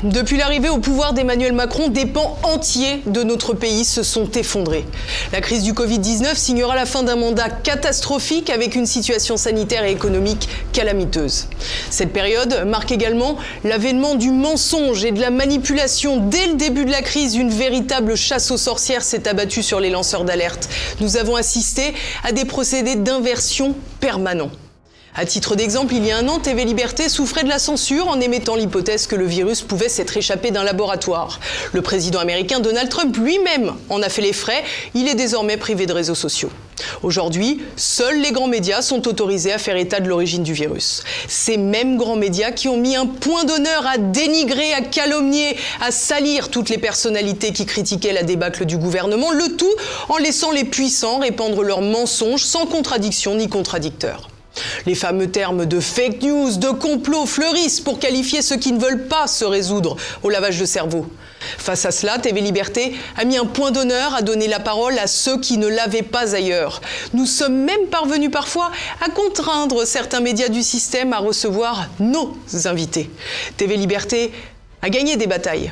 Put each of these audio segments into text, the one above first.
Depuis l'arrivée au pouvoir d'Emmanuel Macron, des pans entiers de notre pays se sont effondrés. La crise du Covid-19 signera la fin d'un mandat catastrophique avec une situation sanitaire et économique calamiteuse. Cette période marque également l'avènement du mensonge et de la manipulation. Dès le début de la crise, une véritable chasse aux sorcières s'est abattue sur les lanceurs d'alerte. Nous avons assisté à des procédés d'inversion permanents. À titre d'exemple, il y a un an, TV Liberté souffrait de la censure en émettant l'hypothèse que le virus pouvait s'être échappé d'un laboratoire. Le président américain Donald Trump lui-même en a fait les frais. Il est désormais privé de réseaux sociaux. Aujourd'hui, seuls les grands médias sont autorisés à faire état de l'origine du virus. Ces mêmes grands médias qui ont mis un point d'honneur à dénigrer, à calomnier, à salir toutes les personnalités qui critiquaient la débâcle du gouvernement, le tout en laissant les puissants répandre leurs mensonges sans contradiction ni contradicteur. Les fameux termes de fake news, de complot fleurissent pour qualifier ceux qui ne veulent pas se résoudre au lavage de cerveau. Face à cela, TV Liberté a mis un point d'honneur à donner la parole à ceux qui ne l'avaient pas ailleurs. Nous sommes même parvenus parfois à contraindre certains médias du système à recevoir nos invités. TV Liberté a gagné des batailles,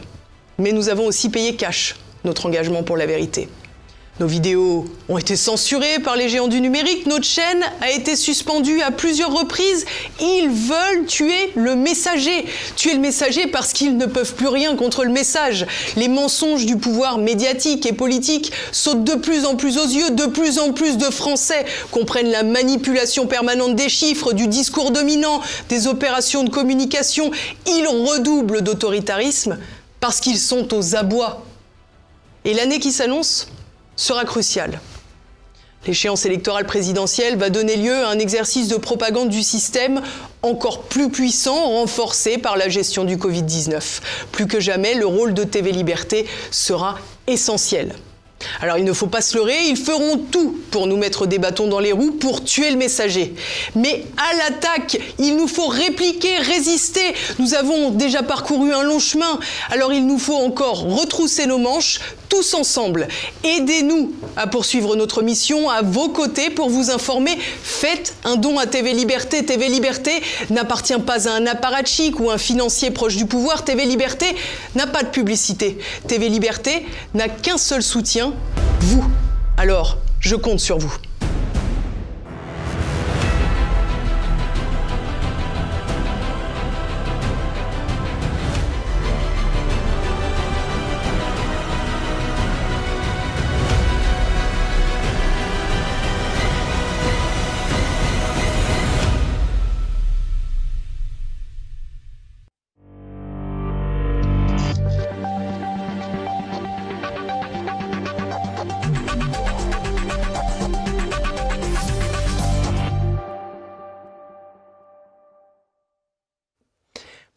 mais nous avons aussi payé cash notre engagement pour la vérité. Nos vidéos ont été censurées par les géants du numérique, notre chaîne a été suspendue à plusieurs reprises. Ils veulent tuer le messager. Tuer le messager parce qu'ils ne peuvent plus rien contre le message. Les mensonges du pouvoir médiatique et politique sautent de plus en plus aux yeux. De plus en plus de Français comprennent la manipulation permanente des chiffres, du discours dominant, des opérations de communication. Ils redoublent d'autoritarisme parce qu'ils sont aux abois. Et l'année qui s'annonce sera crucial. L'échéance électorale présidentielle va donner lieu à un exercice de propagande du système encore plus puissant, renforcé par la gestion du Covid-19. Plus que jamais, le rôle de TV Liberté sera essentiel. Alors il ne faut pas se leurrer, ils feront tout pour nous mettre des bâtons dans les roues, pour tuer le messager. Mais à l'attaque, il nous faut répliquer, résister. Nous avons déjà parcouru un long chemin, alors il nous faut encore retrousser nos manches, tous ensemble. Aidez-nous à poursuivre notre mission à vos côtés pour vous informer. Faites un don à TV Liberté. TV Liberté n'appartient pas à un apparatchik ou un financier proche du pouvoir. TV Liberté n'a pas de publicité. TV Liberté n'a qu'un seul soutien, vous. Alors, je compte sur vous.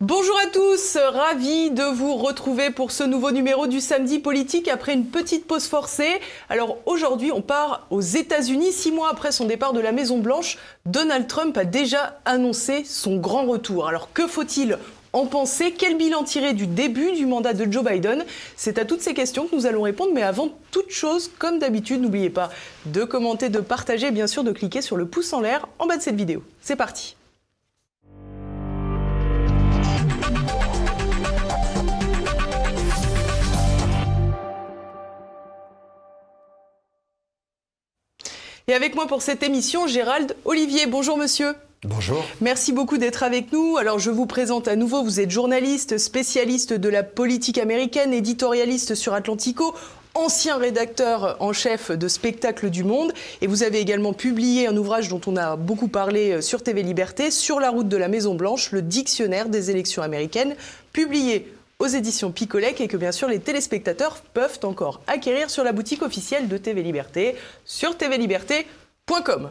Bonjour à tous, ravi de vous retrouver pour ce nouveau numéro du Samedi Politique après une petite pause forcée. Alors aujourd'hui, on part aux États-Unis. 6 mois après son départ de la Maison-Blanche, Donald Trump a déjà annoncé son grand retour. Alors que faut-il en penser? Quel bilan tirer du début du mandat de Joe Biden? C'est à toutes ces questions que nous allons répondre. Mais avant toute chose, comme d'habitude, n'oubliez pas de commenter, de partager et bien sûr de cliquer sur le pouce en l'air en bas de cette vidéo. C'est parti! Et avec moi pour cette émission, Gérald Olivier. Bonjour monsieur. Bonjour. Merci beaucoup d'être avec nous. Alors je vous présente à nouveau, vous êtes journaliste, spécialiste de la politique américaine, éditorialiste sur Atlantico, ancien rédacteur en chef de Spectacle du Monde. Et vous avez également publié un ouvrage dont on a beaucoup parlé sur TV Liberté, Sur la route de la Maison-Blanche, le dictionnaire des élections américaines, publié aux éditions Picolec et que bien sûr les téléspectateurs peuvent encore acquérir sur la boutique officielle de TV Liberté, sur tvliberté.com.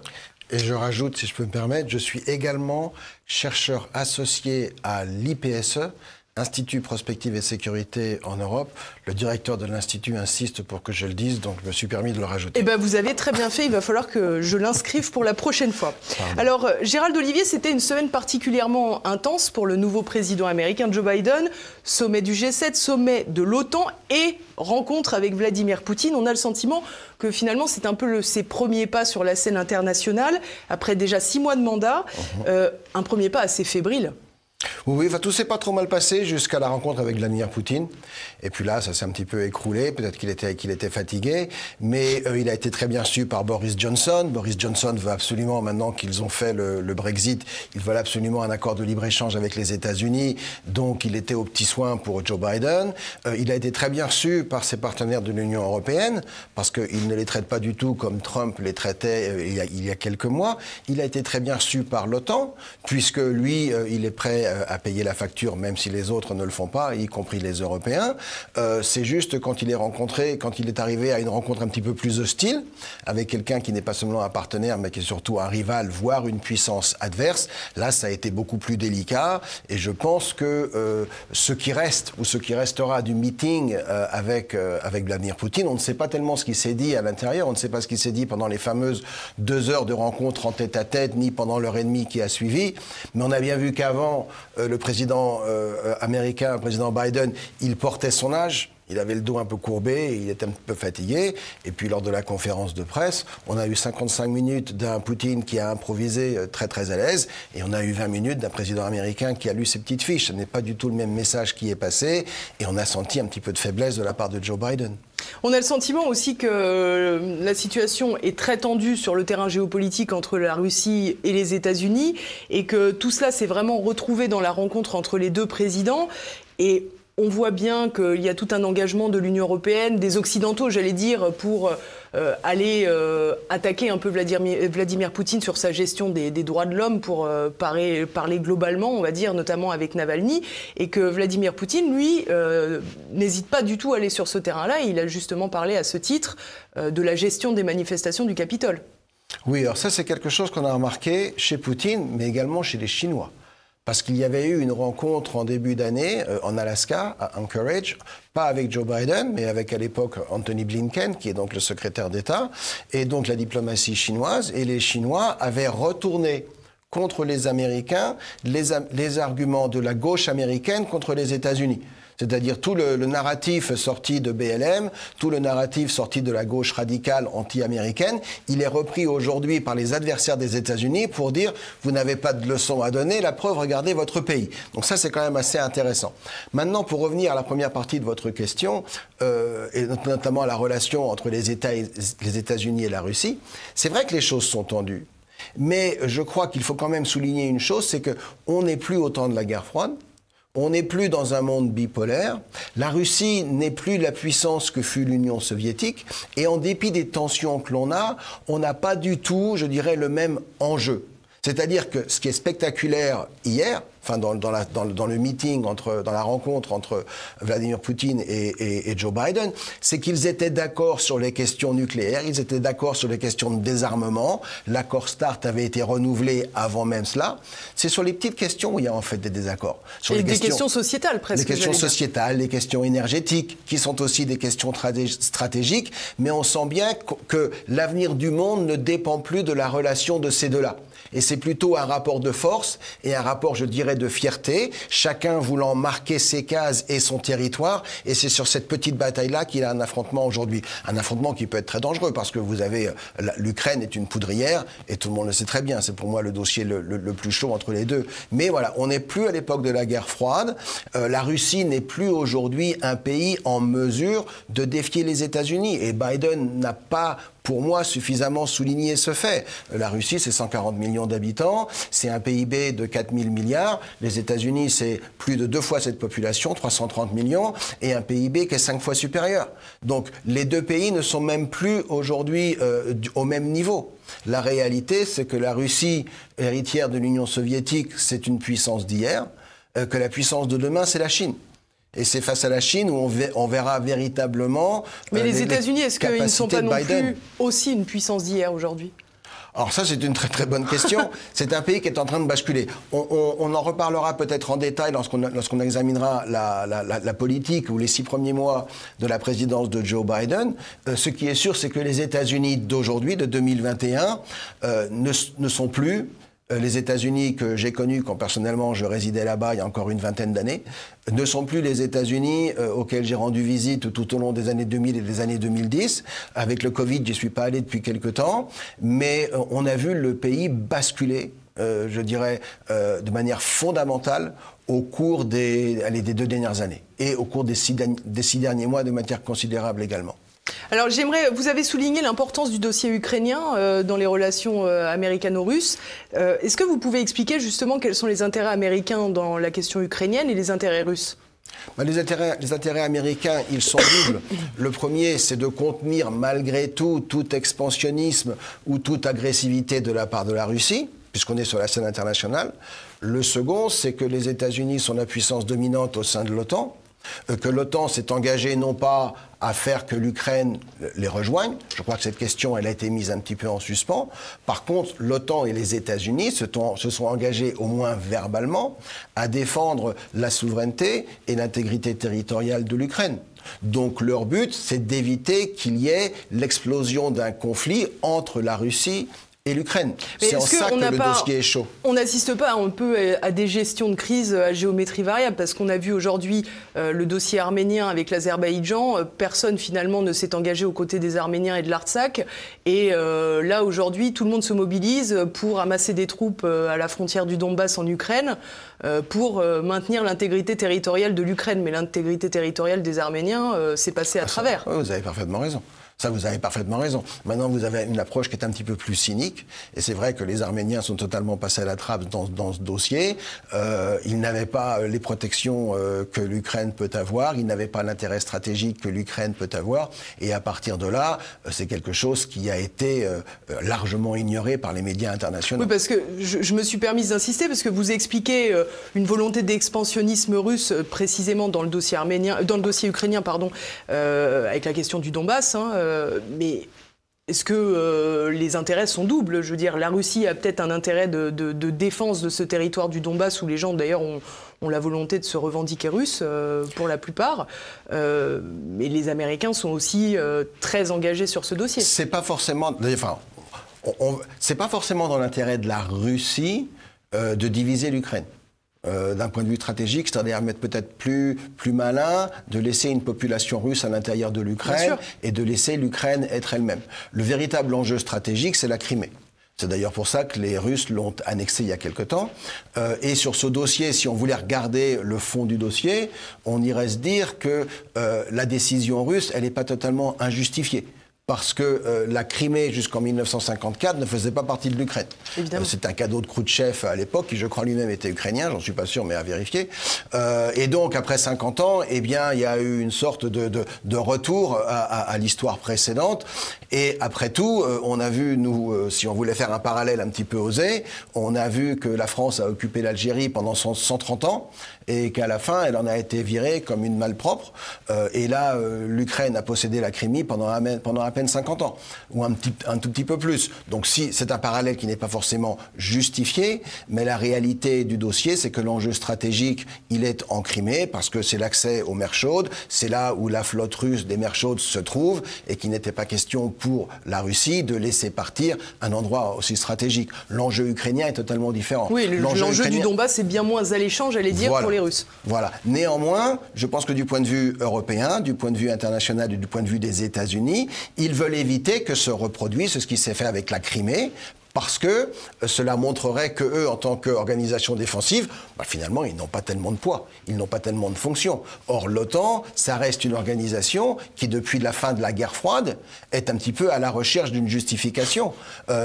Et je rajoute, si je peux me permettre, je suis également chercheur associé à l'IPSE, Institut Prospective et Sécurité en Europe. Le directeur de l'Institut insiste pour que je le dise, donc je me suis permis de le rajouter. Eh bien, vous avez très bien fait. Il va falloir que je l'inscrive pour la prochaine fois. Pardon. Alors, Gérald Olivier, c'était une semaine particulièrement intense pour le nouveau président américain Joe Biden. Sommet du G7, sommet de l'OTAN et rencontre avec Vladimir Poutine. On a le sentiment que finalement, c'est un peu ses premiers pas sur la scène internationale. Après déjà 6 mois de mandat, un premier pas assez fébrile. Oui, enfin, tout s'est pas trop mal passé jusqu'à la rencontre avec Vladimir Poutine. Et puis là, ça s'est un petit peu écroulé. Peut-être qu'il était fatigué. Mais il a été très bien su par Boris Johnson. Boris Johnson veut absolument, maintenant qu'ils ont fait le Brexit, ils veulent absolument un accord de libre-échange avec les États-Unis. Donc, il était aux petits soins pour Joe Biden. Il a été très bien su par ses partenaires de l'Union européenne, parce qu'il ne les traite pas du tout comme Trump les traitait il y a quelques mois. Il a été très bien su par l'OTAN, puisque lui, il est prêt à payer la facture, même si les autres ne le font pas, y compris les Européens. C'est juste quand il est arrivé à une rencontre un petit peu plus hostile, avec quelqu'un qui n'est pas seulement un partenaire, mais qui est surtout un rival, voire une puissance adverse, là, ça a été beaucoup plus délicat. Et je pense que ce qui reste, ou ce qui restera du meeting avec Vladimir Poutine, on ne sait pas tellement ce qui s'est dit à l'intérieur, on ne sait pas ce qui s'est dit pendant les fameuses 2 heures de rencontre en tête-à-tête, ni pendant l'heure et demie qui a suivi. Mais on a bien vu qu'avant, le président américain, le président Biden, il portait son âge. Il avait le dos un peu courbé, il était un peu fatigué. Et puis, lors de la conférence de presse, on a eu 55 minutes d'un Poutine qui a improvisé très, très à l'aise. Et on a eu 20 minutes d'un président américain qui a lu ses petites fiches. Ce n'est pas du tout le même message qui est passé. Et on a senti un petit peu de faiblesse de la part de Joe Biden. On a le sentiment aussi que la situation est très tendue sur le terrain géopolitique entre la Russie et les États-Unis. Et que tout cela s'est vraiment retrouvé dans la rencontre entre les deux présidents. Et on voit bien qu'il y a tout un engagement de l'Union européenne, des Occidentaux, j'allais dire, pour aller attaquer un peu Vladimir Poutine sur sa gestion des droits de l'homme, pour parler globalement, on va dire, notamment avec Navalny, et que Vladimir Poutine, lui, n'hésite pas du tout à aller sur ce terrain-là. Il a justement parlé à ce titre de la gestion des manifestations du Capitole. Oui, alors ça, c'est quelque chose qu'on a remarqué chez Poutine, mais également chez les Chinois. Parce qu'il y avait eu une rencontre en début d'année en Alaska, à Anchorage, pas avec Joe Biden, mais avec à l'époque Anthony Blinken, qui est donc le secrétaire d'État, et donc la diplomatie chinoise. Et les Chinois avaient retourné contre les Américains les arguments de la gauche américaine contre les États-Unis. C'est-à-dire tout le narratif sorti de BLM, tout le narratif sorti de la gauche radicale anti-américaine, il est repris aujourd'hui par les adversaires des États-Unis pour dire « vous n'avez pas de leçons à donner, la preuve, regardez votre pays ». Donc ça, c'est quand même assez intéressant. Maintenant, pour revenir à la première partie de votre question, et notamment à la relation entre les États-Unis et la Russie, c'est vrai que les choses sont tendues. Mais je crois qu'il faut quand même souligner une chose, c'est qu'on n'est plus au temps de la guerre froide. On n'est plus dans un monde bipolaire. La Russie n'est plus la puissance que fut l'Union soviétique. Et en dépit des tensions que l'on a, on n'a pas du tout, je dirais, le même enjeu. C'est-à-dire que ce qui est spectaculaire hier, enfin dans le meeting, dans la rencontre entre Vladimir Poutine et Joe Biden, c'est qu'ils étaient d'accord sur les questions nucléaires, ils étaient d'accord sur les questions de désarmement. L'accord START avait été renouvelé avant même cela. C'est sur les petites questions où il y a en fait des désaccords. Sur et des questions sociétales presque. Les questions sociétales, les questions énergétiques, qui sont aussi des questions stratégiques, mais on sent bien que l'avenir du monde ne dépend plus de la relation de ces deux-là. Et c'est plutôt un rapport de force et un rapport, je dirais, de fierté, chacun voulant marquer ses cases et son territoire. Et c'est sur cette petite bataille-là qu'il y a un affrontement aujourd'hui. Un affrontement qui peut être très dangereux parce que vous avez... L'Ukraine est une poudrière et tout le monde le sait très bien. C'est pour moi le dossier le plus chaud entre les deux. Mais voilà, on n'est plus à l'époque de la guerre froide. La Russie n'est plus aujourd'hui un pays en mesure de défier les États-Unis. Et Biden n'a pas... pour moi, suffisamment souligné ce fait. La Russie, c'est 140 millions d'habitants, c'est un PIB de 4 000 milliards. Les États-Unis, c'est plus de 2 fois cette population, 330 millions, et un PIB qui est 5 fois supérieur. Donc, les deux pays ne sont même plus aujourd'hui au même niveau. La réalité, c'est que la Russie, héritière de l'Union soviétique, c'est une puissance d'hier, que la puissance de demain, c'est la Chine. Et c'est face à la Chine où on verra véritablement... Mais les États-Unis, est-ce qu'ils ne sont pas non plus aussi une puissance d'hier aujourd'hui ? Alors ça, c'est une très très bonne question. C'est un pays qui est en train de basculer. On en reparlera peut-être en détail lorsqu'on examinera la politique ou les 6 premiers mois de la présidence de Joe Biden. Ce qui est sûr, c'est que les États-Unis d'aujourd'hui, de 2021, ne sont plus... Les États-Unis que j'ai connus quand personnellement je résidais là-bas il y a encore une vingtaine d'années ne sont plus les États-Unis auxquels j'ai rendu visite tout au long des années 2000 et des années 2010. Avec le Covid, j'y suis pas allé depuis quelque temps, mais on a vu le pays basculer, je dirais, de manière fondamentale au cours des 2 dernières années et au cours des 6 derniers mois de manière considérable également. Alors vous avez souligné l'importance du dossier ukrainien dans les relations américano-russes. Est-ce que vous pouvez expliquer justement quels sont les intérêts américains dans la question ukrainienne et les intérêts russes ? Les intérêts américains, ils sont doubles. Le premier, c'est de contenir malgré tout expansionnisme ou toute agressivité de la part de la Russie, puisqu'on est sur la scène internationale. Le second, c'est que les États-Unis sont la puissance dominante au sein de l'OTAN, que l'OTAN s'est engagée non pas à faire que l'Ukraine les rejoigne. Je crois que cette question, elle a été mise un petit peu en suspens. Par contre, l'OTAN et les États-Unis se sont engagés, au moins verbalement, à défendre la souveraineté et l'intégrité territoriale de l'Ukraine. Donc leur but, c'est d'éviter qu'il y ait l'explosion d'un conflit entre la Russie et l'Ukraine. C'est en ça que le dossier est chaud. On n'assiste pas un peu à des gestions de crise à géométrie variable, parce qu'on a vu aujourd'hui le dossier arménien avec l'Azerbaïdjan. Personne finalement ne s'est engagé aux côtés des Arméniens et de l'Artsakh. Et là aujourd'hui, tout le monde se mobilise pour amasser des troupes à la frontière du Donbass en Ukraine pour maintenir l'intégrité territoriale de l'Ukraine. Mais l'intégrité territoriale des Arméniens, c'est passé à travers. Oui, vous avez parfaitement raison. Ça, vous avez parfaitement raison. Maintenant, vous avez une approche qui est un petit peu plus cynique. Et c'est vrai que les Arméniens sont totalement passés à la trappe dans ce dossier. Ils n'avaient pas les protections que l'Ukraine peut avoir. Ils n'avaient pas l'intérêt stratégique que l'Ukraine peut avoir. Et à partir de là, c'est quelque chose qui a été largement ignoré par les médias internationaux. Oui, parce que je me suis permise d'insister, parce que vous expliquez une volonté d'expansionnisme russe précisément dans le dossier ukrainien, avec la question du Donbass. Mais est-ce que les intérêts sont doubles ? Je veux dire, la Russie a peut-être un intérêt de défense de ce territoire du Donbass où les gens, d'ailleurs, ont la volonté de se revendiquer russes, pour la plupart. Mais les Américains sont aussi très engagés sur ce dossier. C'est pas forcément... c'est pas forcément dans l'intérêt de la Russie de diviser l'Ukraine. D'un point de vue stratégique, c'est-à-dire mettre peut-être plus malin de laisser une population russe à l'intérieur de l'Ukraine et de laisser l'Ukraine être elle-même. Le véritable enjeu stratégique, c'est la Crimée. C'est d'ailleurs pour ça que les Russes l'ont annexé il y a quelque temps. Et sur ce dossier, si on voulait regarder le fond du dossier, on irait se dire que la décision russe, elle n'est pas totalement injustifiée. Parce que la Crimée, jusqu'en 1954, ne faisait pas partie de l'Ukraine. C'est un cadeau de Khrouchtchev à l'époque, qui je crois lui-même était ukrainien, j'en suis pas sûr, mais à vérifier. Et donc, après 50 ans, eh bien, il y a eu une sorte de retour à l'histoire précédente. Et après tout, on a vu, nous, si on voulait faire un parallèle un petit peu osé, on a vu que la France a occupé l'Algérie pendant 130 ans, et qu'à la fin, elle en a été virée comme une malpropre. Et là, l'Ukraine a possédé la Crimée pendant à peine 50 ans, ou un tout petit peu plus. Donc si c'est un parallèle qui n'est pas forcément justifié, mais la réalité du dossier, c'est que l'enjeu stratégique, il est en Crimée, parce que c'est l'accès aux mers chaudes, c'est là où la flotte russe des mers chaudes se trouve, et qu'il n'était pas question pour la Russie de laisser partir un endroit aussi stratégique. L'enjeu ukrainien est totalement différent. Oui, l'enjeu du Donbass, c'est bien moins alléchant, j'allais dire, pour les Russes. Voilà. Néanmoins, je pense que du point de vue européen, du point de vue international et du point de vue des États-Unis, ils veulent éviter que se reproduise ce qui s'est fait avec la Crimée, parce que cela montrerait qu'eux, en tant qu'organisation défensive, finalement, ils n'ont pas tellement de poids, ils n'ont pas tellement de fonctions. Or, l'OTAN, ça reste une organisation qui, depuis la fin de la guerre froide, est un petit peu à la recherche d'une justification.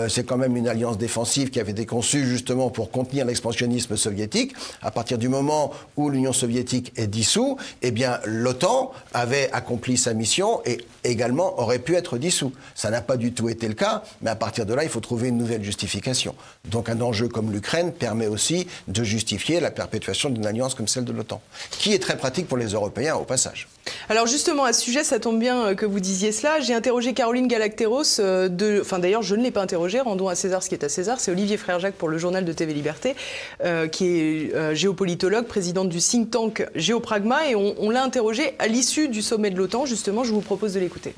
C'est quand même une alliance défensive qui avait été conçue justement pour contenir l'expansionnisme soviétique. À partir du moment où l'Union soviétique est dissoute, eh bien, l'OTAN avait accompli sa mission et également aurait pu être dissous. Ça n'a pas du tout été le cas, mais à partir de là, il faut trouver une nouvelle justification. Donc un enjeu comme l'Ukraine permet aussi de justifier la perpétuation d'une alliance comme celle de l'OTAN, qui est très pratique pour les Européens au passage. Alors justement, à ce sujet, ça tombe bien que vous disiez cela. J'ai interrogé Caroline Galacteros, d'ailleurs je ne l'ai pas interrogée, rendons à César ce qui est à César, c'est Olivier Frère-Jacques pour le journal de TV Liberté, qui est géopolitologue, présidente du think tank Géopragma, et on l'a interrogée à l'issue du sommet de l'OTAN, justement, je vous propose de l'écouter.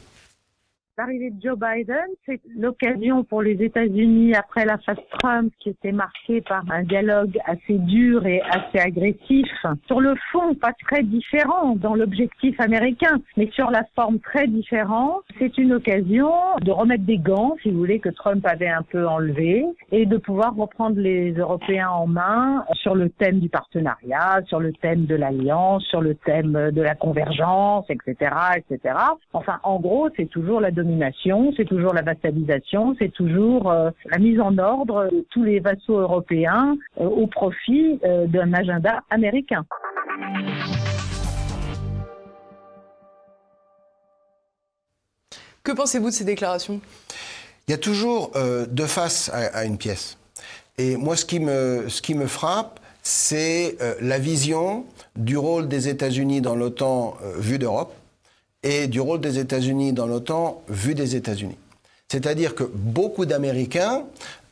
L'arrivée de Joe Biden, c'est l'occasion pour les États-Unis, après la phase Trump, qui était marquée par un dialogue assez dur et assez agressif. Sur le fond, pas très différent dans l'objectif américain, mais sur la forme très différente. C'est une occasion de remettre des gants, si vous voulez, que Trump avait un peu enlevés, et de pouvoir reprendre les Européens en main sur le thème du partenariat, sur le thème de l'alliance, sur le thème de la convergence, etc., etc. Enfin, en gros, c'est toujours la domination, c'est toujours la vassalisation, c'est toujours la mise en ordre de tous les vassaux européens au profit d'un agenda américain. Que pensez-vous de ces déclarations ? Il y a toujours deux faces à une pièce. Et moi, ce qui me frappe, c'est la vision du rôle des États-Unis dans l'OTAN vu d'Europe et du rôle des États-Unis dans l'OTAN vu des États-Unis. C'est-à-dire que beaucoup d'Américains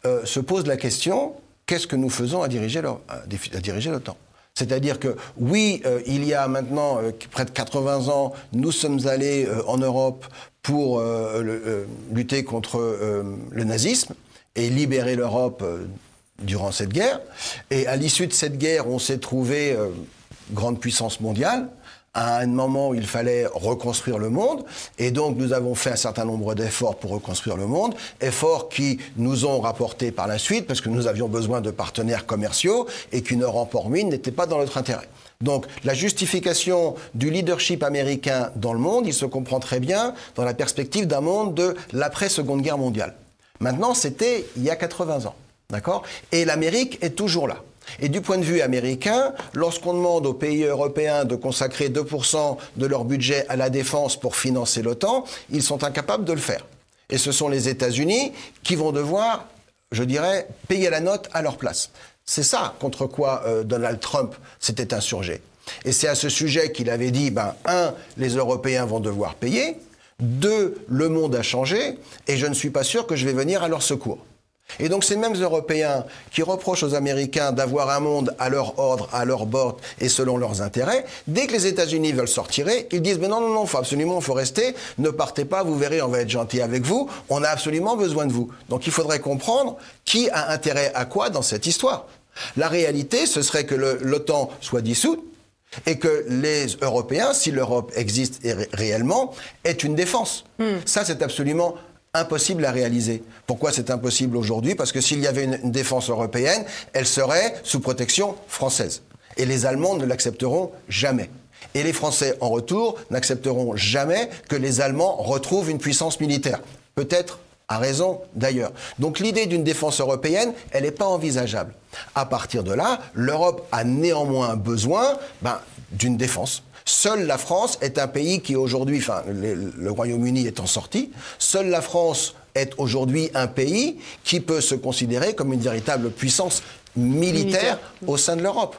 se posent la question, qu'est-ce que nous faisons à diriger l'OTAN ? C'est-à-dire que, oui, il y a maintenant près de 80 ans, nous sommes allés en Europe pour lutter contre le nazisme et libérer l'Europe durant cette guerre. Et à l'issue de cette guerre, on s'est trouvé grande puissance mondiale. À un moment où il fallait reconstruire le monde. Et donc, nous avons fait un certain nombre d'efforts pour reconstruire le monde. Efforts qui nous ont rapporté par la suite, parce que nous avions besoin de partenaires commerciaux et qu'une Europe hors mine n'était pas dans notre intérêt. Donc, la justification du leadership américain dans le monde, il se comprend très bien dans la perspective d'un monde de l'après-Seconde Guerre mondiale. Maintenant, c'était il y a 80 ans. D'accord ? Et l'Amérique est toujours là. Et du point de vue américain, lorsqu'on demande aux pays européens de consacrer 2% de leur budget à la défense pour financer l'OTAN, ils sont incapables de le faire. Et ce sont les États-Unis qui vont devoir, je dirais, payer la note à leur place. C'est ça contre quoi Donald Trump s'était insurgé. Et c'est à ce sujet qu'il avait dit, les Européens vont devoir payer, 2, le monde a changé, et je ne suis pas sûr que je vais venir à leur secours. Et donc ces mêmes Européens qui reprochent aux Américains d'avoir un monde à leur ordre, à leur bord et selon leurs intérêts, dès que les États-Unis veulent s'en retirer, ils disent « Mais non, faut rester, ne partez pas, vous verrez, on va être gentil avec vous, on a absolument besoin de vous. » Donc il faudrait comprendre qui a intérêt à quoi dans cette histoire. La réalité, ce serait que l'OTAN soit dissoute et que les Européens, si l'Europe existe réellement, aient une défense. Ça, c'est absolument impossible à réaliser. Pourquoi c'est impossible aujourd'hui ? Parce que s'il y avait une défense européenne, elle serait sous protection française. Et les Allemands ne l'accepteront jamais. Et les Français, en retour, n'accepteront jamais que les Allemands retrouvent une puissance militaire. Peut-être à raison d'ailleurs. Donc l'idée d'une défense européenne, elle n'est pas envisageable. À partir de là, l'Europe a néanmoins besoin d'une défense. Seule la France est un pays qui aujourd'hui, le Royaume-Uni étant sorti, seule la France est aujourd'hui un pays qui peut se considérer comme une véritable puissance militaire au sein de l'Europe.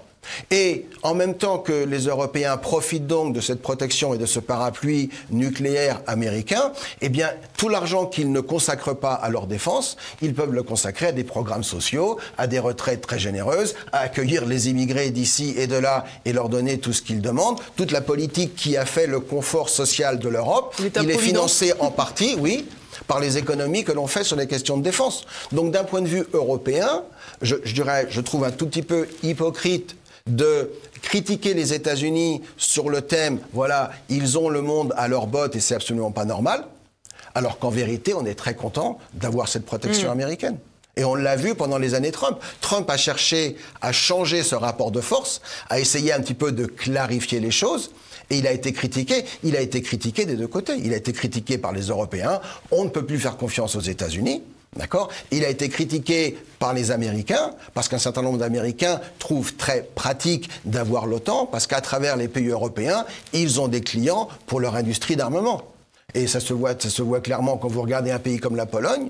Et en même temps que les Européens profitent donc de cette protection et de ce parapluie nucléaire américain, eh bien, tout l'argent qu'ils ne consacrent pas à leur défense, ils peuvent le consacrer à des programmes sociaux, à des retraites très généreuses, à accueillir les immigrés d'ici et de là et leur donner tout ce qu'ils demandent. Toute la politique qui a fait le confort social de l'Europe, il est financé en partie, oui, par les économies que l'on fait sur les questions de défense. Donc d'un point de vue européen, je trouve un tout petit peu hypocrite de critiquer les États-Unis sur le thème, voilà, ils ont le monde à leurs bottes et c'est absolument pas normal, alors qu'en vérité, on est très content d'avoir cette protection américaine. Et on l'a vu pendant les années Trump. Trump a cherché à changer ce rapport de force, à essayer un petit peu de clarifier les choses. Et il a été critiqué des deux côtés. Il a été critiqué par les Européens. On ne peut plus faire confiance aux États-Unis. D'accord ? Il a été critiqué par les Américains, parce qu'un certain nombre d'Américains trouvent très pratique d'avoir l'OTAN, parce qu'à travers les pays européens, ils ont des clients pour leur industrie d'armement. Et ça se voit clairement quand vous regardez un pays comme la Pologne.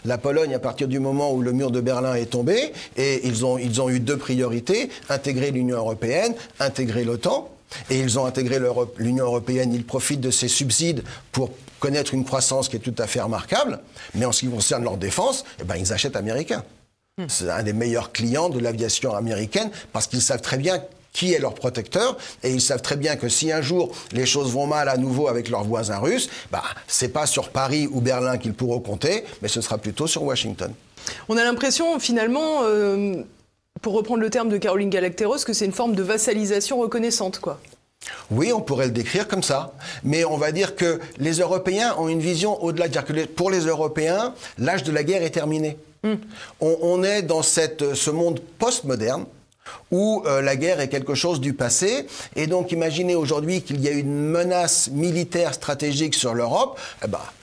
La Pologne, à partir du moment où le mur de Berlin est tombé, et ils ont eu 2 priorités, intégrer l'Union européenne, intégrer l'OTAN. Et ils ont intégré l'Union européenne, ils profitent de ces subsides pour connaître une croissance qui est tout à fait remarquable. Mais en ce qui concerne leur défense, ils achètent américains. C'est un des meilleurs clients de l'aviation américaine parce qu'ils savent très bien qui est leur protecteur, et ils savent très bien que si un jour les choses vont mal à nouveau avec leurs voisins russes, c'est pas sur Paris ou Berlin qu'ils pourront compter, mais ce sera plutôt sur Washington. On a l'impression, finalement, pour reprendre le terme de Caroline Galacteros, que c'est une forme de vassalisation reconnaissante, quoi. Oui, on pourrait le décrire comme ça, mais on va dire que les Européens ont une vision au-delà, dire que pour les Européens, l'âge de la guerre est terminé. On est dans ce monde postmoderne où la guerre est quelque chose du passé. Et donc, imaginez aujourd'hui qu'il y a une menace militaire stratégique sur l'Europe.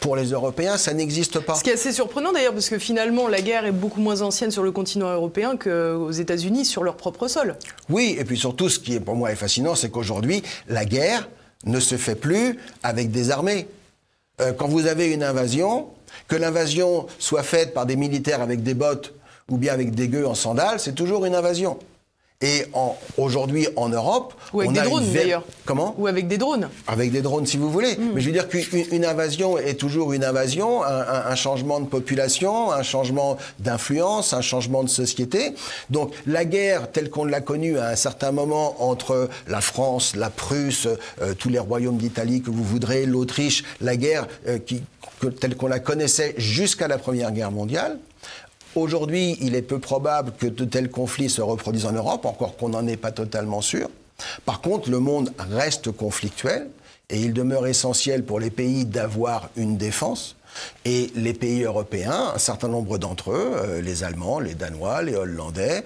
Pour les Européens, ça n'existe pas. Ce qui est assez surprenant d'ailleurs, parce que finalement, la guerre est beaucoup moins ancienne sur le continent européen qu'aux États-Unis sur leur propre sol. Oui, et puis surtout, ce qui est pour moi est fascinant, c'est qu'aujourd'hui, la guerre ne se fait plus avec des armées. Quand vous avez une invasion, que l'invasion soit faite par des militaires avec des bottes ou bien avec des gueux en sandales, c'est toujours une invasion. Et aujourd'hui, en Europe... Ou avec des drones, d'ailleurs. Comment ? Ou avec des drones. Avec des drones, si vous voulez. Mais je veux dire qu'une invasion est toujours une invasion, un changement de population, un changement d'influence, un changement de société. Donc, la guerre, telle qu'on l'a connue à un certain moment entre la France, la Prusse, tous les royaumes d'Italie que vous voudrez, l'Autriche, la guerre telle qu'on la connaissait jusqu'à la Première Guerre mondiale. Aujourd'hui, il est peu probable que de tels conflits se reproduisent en Europe, encore qu'on n'en est pas totalement sûr. Par contre, le monde reste conflictuel et il demeure essentiel pour les pays d'avoir une défense. Et les pays européens, un certain nombre d'entre eux, les Allemands, les Danois, les Hollandais,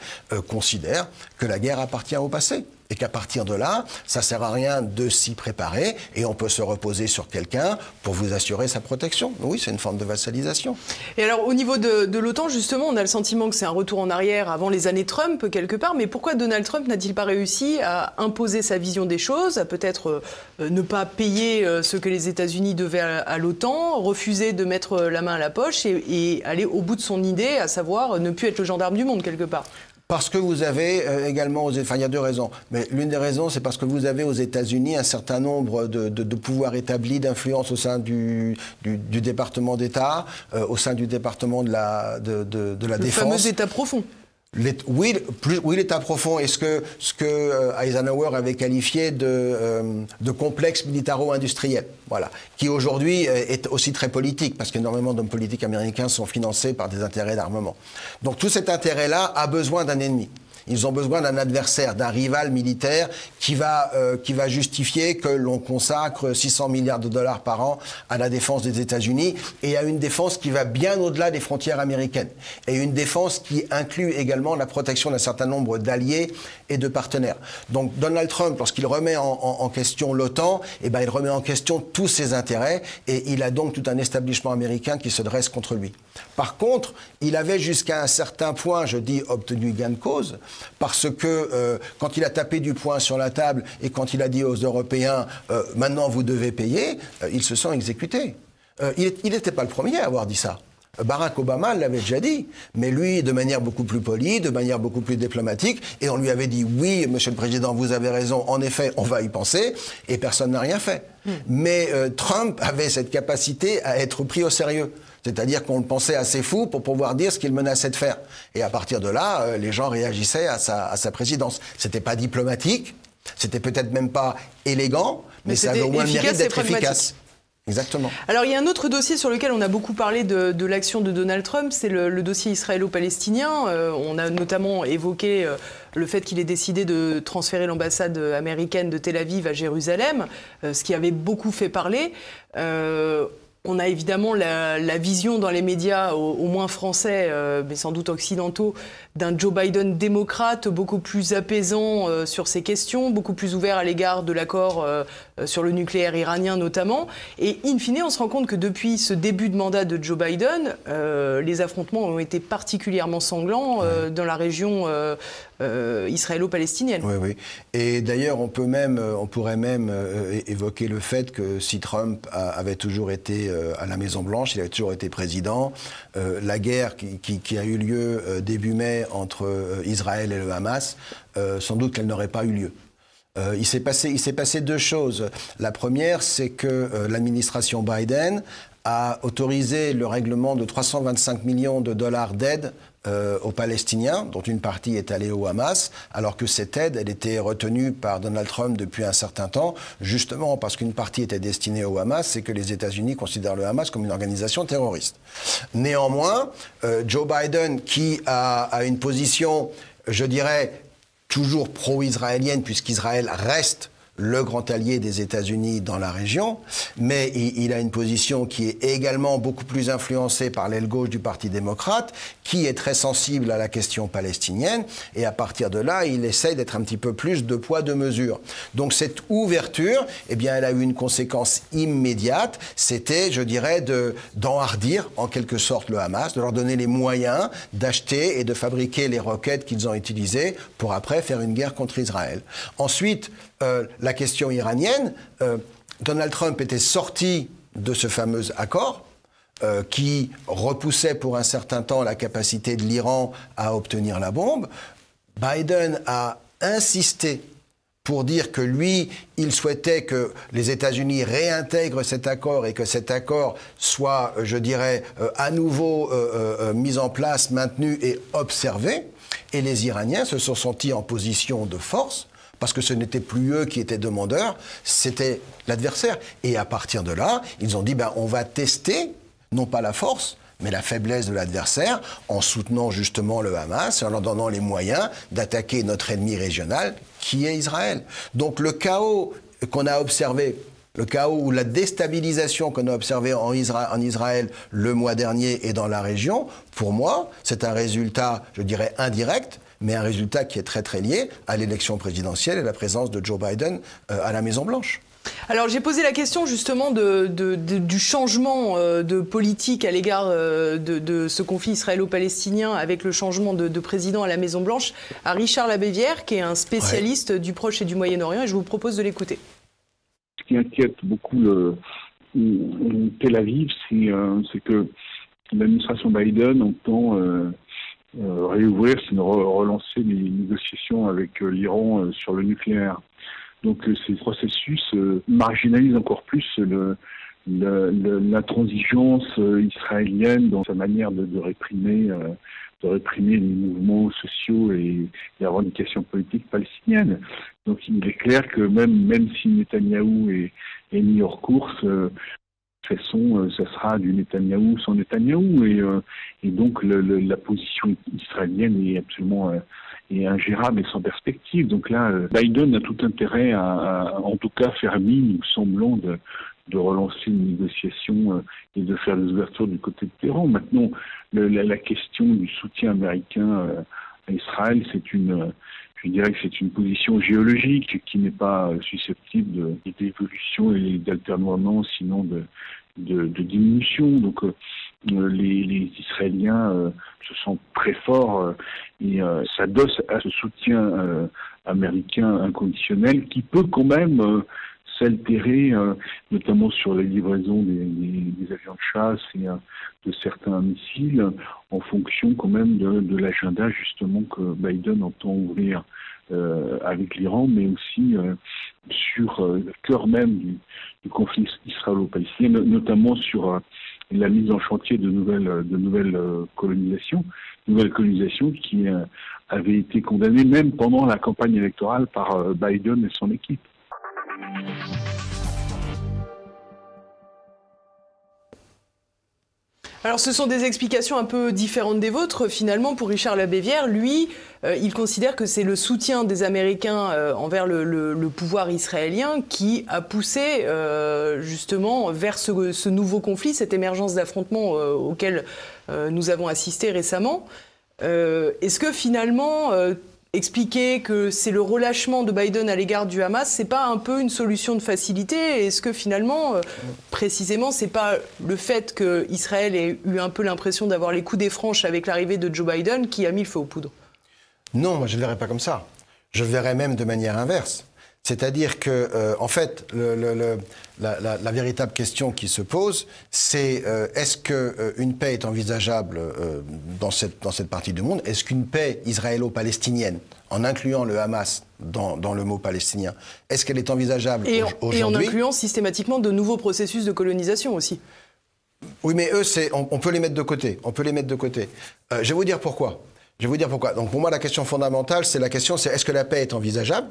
considèrent que la guerre appartient au passé. Et qu'à partir de là, ça ne sert à rien de s'y préparer et on peut se reposer sur quelqu'un pour vous assurer sa protection. Oui, c'est une forme de vassalisation. Et alors, au niveau de l'OTAN, justement, on a le sentiment que c'est un retour en arrière avant les années Trump, quelque part. Mais pourquoi Donald Trump n'a-t-il pas réussi à imposer sa vision des choses, à peut-être ne pas payer ce que les États-Unis devaient à l'OTAN, refuser de mettre la main à la poche et aller au bout de son idée, à savoir ne plus être le gendarme du monde, quelque part ? Parce que vous avez également, il y a deux raisons. Mais l'une des raisons, c'est parce que vous avez aux États-Unis un certain nombre de pouvoirs établis, d'influence au sein du département d'État, au sein du département de la Défense. Le fameux État profond. Oui, l'État profond est ce que Eisenhower avait qualifié de complexe militaro-industriel, voilà, qui aujourd'hui est aussi très politique, parce qu'énormément d'hommes politiques américains sont financés par des intérêts d'armement. Donc tout cet intérêt-là a besoin d'un ennemi. Ils ont besoin d'un adversaire, d'un rival militaire qui va justifier que l'on consacre 600 milliards de dollars par an à la défense des États-Unis et à une défense qui va bien au-delà des frontières américaines. Et une défense qui inclut également la protection d'un certain nombre d'alliés et de partenaires. Donc Donald Trump, lorsqu'il remet en question l'OTAN, il remet en question tous ses intérêts et il a donc tout un establishment américain qui se dresse contre lui. Par contre, il avait jusqu'à un certain point, je dis, obtenu gain de cause, parce que quand il a tapé du poing sur la table et quand il a dit aux Européens « maintenant vous devez payer », ils se sont exécutés. Il n'était pas le premier à avoir dit ça. Barack Obama l'avait déjà dit, mais lui, de manière beaucoup plus polie, de manière beaucoup plus diplomatique, et on lui avait dit « oui, monsieur le Président, vous avez raison, en effet, on va y penser », et personne n'a rien fait. Mais Trump avait cette capacité à être pris au sérieux. C'est-à-dire qu'on le pensait assez fou pour pouvoir dire ce qu'il menaçait de faire. Et à partir de là, les gens réagissaient à sa présidence. C'était pas diplomatique, c'était peut-être même pas élégant, mais ça avait au moins le mérite d'être efficace. Exactement. Alors il y a un autre dossier sur lequel on a beaucoup parlé de l'action de Donald Trump, c'est le dossier israélo-palestinien. On a notamment évoqué le fait qu'il ait décidé de transférer l'ambassade américaine de Tel Aviv à Jérusalem, ce qui avait beaucoup fait parler. On a évidemment la vision dans les médias, au moins français, mais sans doute occidentaux, d'un Joe Biden démocrate, beaucoup plus apaisant sur ces questions, beaucoup plus ouvert à l'égard de l'accord sur le nucléaire iranien notamment. Et in fine, on se rend compte que depuis ce début de mandat de Joe Biden, les affrontements ont été particulièrement sanglants dans la région israélo-palestinienne. Oui, oui. Et d'ailleurs, on pourrait même évoquer le fait que si Trump avait toujours été à la Maison-Blanche, il avait toujours été président, la guerre qui a eu lieu début mai entre Israël et le Hamas, sans doute qu'elle n'aurait pas eu lieu. Il s'est passé deux choses. La première, c'est que l'administration Biden a autorisé le règlement de 325 millions de dollars d'aide aux Palestiniens, dont une partie est allée au Hamas, alors que cette aide, elle était retenue par Donald Trump depuis un certain temps, justement parce qu'une partie était destinée au Hamas et que les États-Unis considèrent le Hamas comme une organisation terroriste. Néanmoins, Joe Biden, qui a une position, je dirais, toujours pro-israélienne, puisqu'Israël reste le grand allié des États-Unis dans la région, mais il a une position qui est également beaucoup plus influencée par l'aile gauche du Parti démocrate, qui est très sensible à la question palestinienne, et à partir de là, il essaye d'être un petit peu plus de poids, de mesure. Donc cette ouverture, eh bien, elle a eu une conséquence immédiate, c'était, je dirais, d'enhardir en quelque sorte le Hamas, de leur donner les moyens d'acheter et de fabriquer les roquettes qu'ils ont utilisées pour après faire une guerre contre Israël. Ensuite, la question iranienne, Donald Trump était sorti de ce fameux accord qui repoussait pour un certain temps la capacité de l'Iran à obtenir la bombe. Biden a insisté pour dire que lui, il souhaitait que les États-Unis réintègrent cet accord et que cet accord soit, je dirais, à nouveau mis en place, maintenu et observé. Et les Iraniens se sont sentis en position de force, parce que ce n'était plus eux qui étaient demandeurs, c'était l'adversaire. Et à partir de là, ils ont dit, on va tester, non pas la force, mais la faiblesse de l'adversaire, en soutenant justement le Hamas, et en leur donnant les moyens d'attaquer notre ennemi régional, qui est Israël. Donc le chaos qu'on a observé, le chaos ou la déstabilisation qu'on a observée en Israël le mois dernier et dans la région, pour moi, c'est un résultat, je dirais, indirect, mais un résultat qui est très très lié à l'élection présidentielle et la présence de Joe Biden à la Maison-Blanche. Alors j'ai posé la question justement du changement de politique à l'égard de ce conflit israélo-palestinien avec le changement de président à la Maison-Blanche à Richard Labévière, qui est un spécialiste du Proche et du Moyen-Orient, et je vous propose de l'écouter. Ce qui inquiète beaucoup Tel Aviv, c'est que l'administration Biden entend réouvrir, relancer les négociations avec l'Iran sur le nucléaire. Donc ces processus marginalisent encore plus l'intransigeance israélienne dans sa manière de réprimer les mouvements sociaux et les revendications politiques palestiniennes. Donc il est clair que même si Netanyahou est mis hors course, de toute façon, ça sera du Netanyahou sans Netanyahou, et donc la position israélienne est absolument ingérable et sans perspective. Donc là, Biden a tout intérêt à en tout cas faire mine ou semblant de relancer une négociation et de faire des ouvertures du côté de Téhéran. Maintenant, la question du soutien américain à Israël, je dirais que c'est une position géologique qui n'est pas susceptible d'évolution et d'alternement, sinon de diminution. Donc les Israéliens se sentent très forts et s'adossent à ce soutien américain inconditionnel qui peut quand même s'altérer, notamment sur la livraison des avions de chasse et de certains missiles, en fonction quand même de l'agenda justement que Biden entend ouvrir avec l'Iran, mais aussi sur le cœur même du conflit israélo-palestinien, notamment sur la mise en chantier de nouvelles colonisations qui avaient été condamnées même pendant la campagne électorale par Biden et son équipe. Alors ce sont des explications un peu différentes des vôtres. Finalement, pour Richard Labévière, lui, il considère que c'est le soutien des Américains envers le pouvoir israélien qui a poussé justement vers ce nouveau conflit, cette émergence d'affrontements auquel nous avons assisté récemment. Est-ce que finalement, expliquer que c'est le relâchement de Biden à l'égard du Hamas, c'est pas un peu une solution de facilité? Est-ce que finalement, précisément, c'est pas le fait qu'Israël ait eu un peu l'impression d'avoir les coups des franches avec l'arrivée de Joe Biden qui a mis le feu aux poudres? Non, moi je ne le verrais pas comme ça. Je le verrais même de manière inverse. C'est-à-dire que, en fait, la véritable question qui se pose, c'est est-ce qu'une paix est envisageable dans cette partie du monde? Est-ce qu'une paix israélo-palestinienne, en incluant le Hamas dans le mot palestinien, est-ce qu'elle est envisageable aujourd'hui? Et en incluant systématiquement de nouveaux processus de colonisation aussi. Oui, mais eux, on peut les mettre de côté. On peut les mettre de côté. Je vais vous dire pourquoi. Donc pour moi, la question fondamentale, c'est est-ce que la paix est envisageable?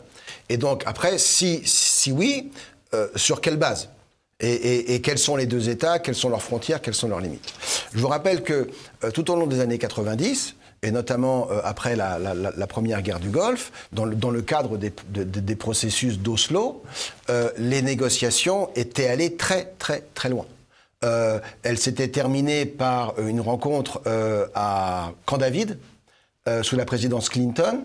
Et donc après, si oui, sur quelle base? Et quels sont les deux États? Quelles sont leurs frontières? Quelles sont leurs limites? Je vous rappelle que tout au long des années 90, et notamment après la première guerre du Golfe, dans le cadre des processus d'Oslo, les négociations étaient allées très très très loin. Elle s'était terminée par une rencontre à Camp David, sous la présidence Clinton,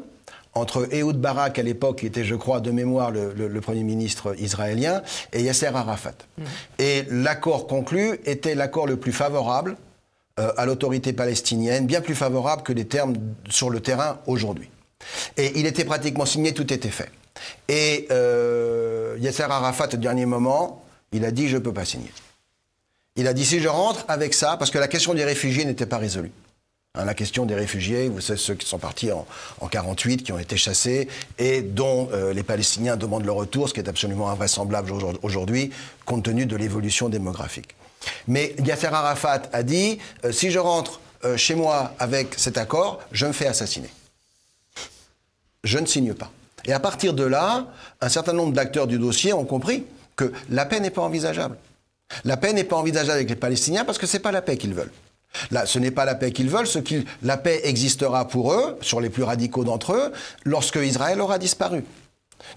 entre Ehud Barak, à l'époque, qui était, je crois, de mémoire, le Premier ministre israélien, et Yasser Arafat. Et l'accord conclu était l'accord le plus favorable à l'autorité palestinienne, bien plus favorable que les termes sur le terrain aujourd'hui. Et il était pratiquement signé, tout était fait. Et Yasser Arafat, au dernier moment, il a dit « je ne peux pas signer ». Il a dit « si je rentre avec ça », parce que la question des réfugiés n'était pas résolue. La question des réfugiés, vous savez, ceux qui sont partis en 48, qui ont été chassés, et dont les Palestiniens demandent le retour, ce qui est absolument invraisemblable aujourd'hui, compte tenu de l'évolution démographique. Mais Yasser Arafat a dit, si je rentre chez moi avec cet accord, je me fais assassiner. Je ne signe pas. Et à partir de là, un certain nombre d'acteurs du dossier ont compris que la paix n'est pas envisageable. La paix n'est pas envisageable avec les Palestiniens parce que ce n'est pas la paix qu'ils veulent. Là, ce n'est pas la paix qu'ils veulent. La paix existera pour eux, sur les plus radicaux d'entre eux, lorsque Israël aura disparu.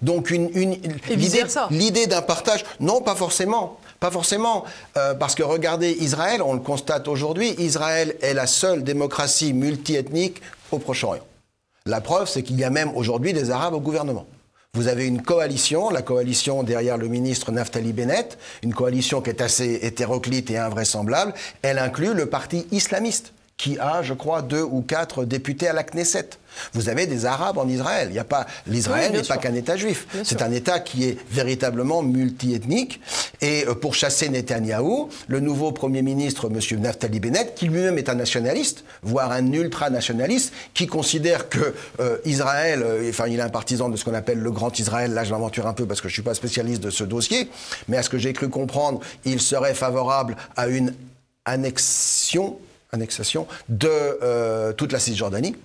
Donc l'idée d'un partage, non, pas forcément. Pas forcément, parce que regardez Israël, on le constate aujourd'hui, Israël est la seule démocratie multiethnique au Proche-Orient. La preuve, c'est qu'il y a même aujourd'hui des Arabes au gouvernement. Vous avez une coalition, la coalition derrière le ministre Naftali Bennett, une coalition qui est assez hétéroclite et invraisemblable. Elle inclut le parti islamiste, qui a, je crois, 2 ou 4 députés à la Knesset. Vous avez des Arabes en Israël. L'Israël n'est pas qu'un État juif. C'est un État qui est véritablement multiethnique. Et pour chasser Netanyahou, le nouveau Premier ministre, M. Naftali Bennett, qui lui-même est un nationaliste, voire un ultra-nationaliste, qui considère que Israël, il est un partisan de ce qu'on appelle le Grand Israël. Là, je m'aventure un peu parce que je ne suis pas spécialiste de ce dossier. Mais à ce que j'ai cru comprendre, il serait favorable à une annexation de toute la Cisjordanie,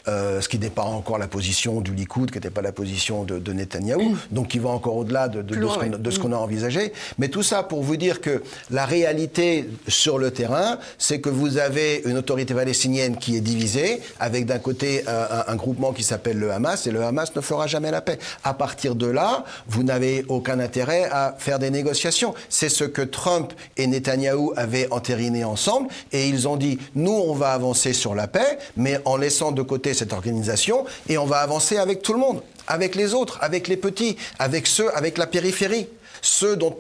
ce qui n'est pas encore la position du Likoud, qui n'était pas la position de Netanyahou, donc qui va encore au-delà de ce qu'on a envisagé. Mais tout ça pour vous dire que la réalité sur le terrain, c'est que vous avez une autorité palestinienne qui est divisée, avec d'un côté un groupement qui s'appelle le Hamas, et le Hamas ne fera jamais la paix. À partir de là, vous n'avez aucun intérêt à faire des négociations. C'est ce que Trump et Netanyahou avaient entériné ensemble, et ils ont dit nous, on va avancer sur la paix, mais en laissant de côté cette organisation, et on va avancer avec tout le monde, avec les autres, avec les petits, avec ceux, avec la périphérie, ceux dont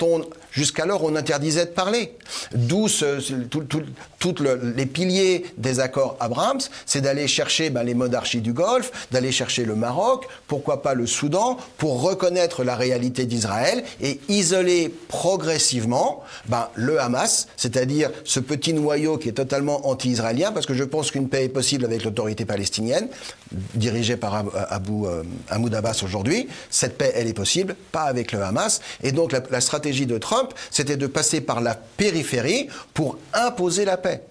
jusqu'alors on interdisait de parler. D'où les piliers des accords Abraham, c'est d'aller chercher les monarchies du Golfe, d'aller chercher le Maroc, pourquoi pas le Soudan, pour reconnaître la réalité d'Israël et isoler progressivement le Hamas, c'est-à-dire ce petit noyau qui est totalement anti-israélien, parce que je pense qu'une paix est possible avec l'autorité palestinienne, dirigée par Mahmoud Abbas aujourd'hui. Cette paix, elle est possible, pas avec le Hamas. Et donc la stratégie de Trump, c'était de passer par la périphérie pour imposer la paix.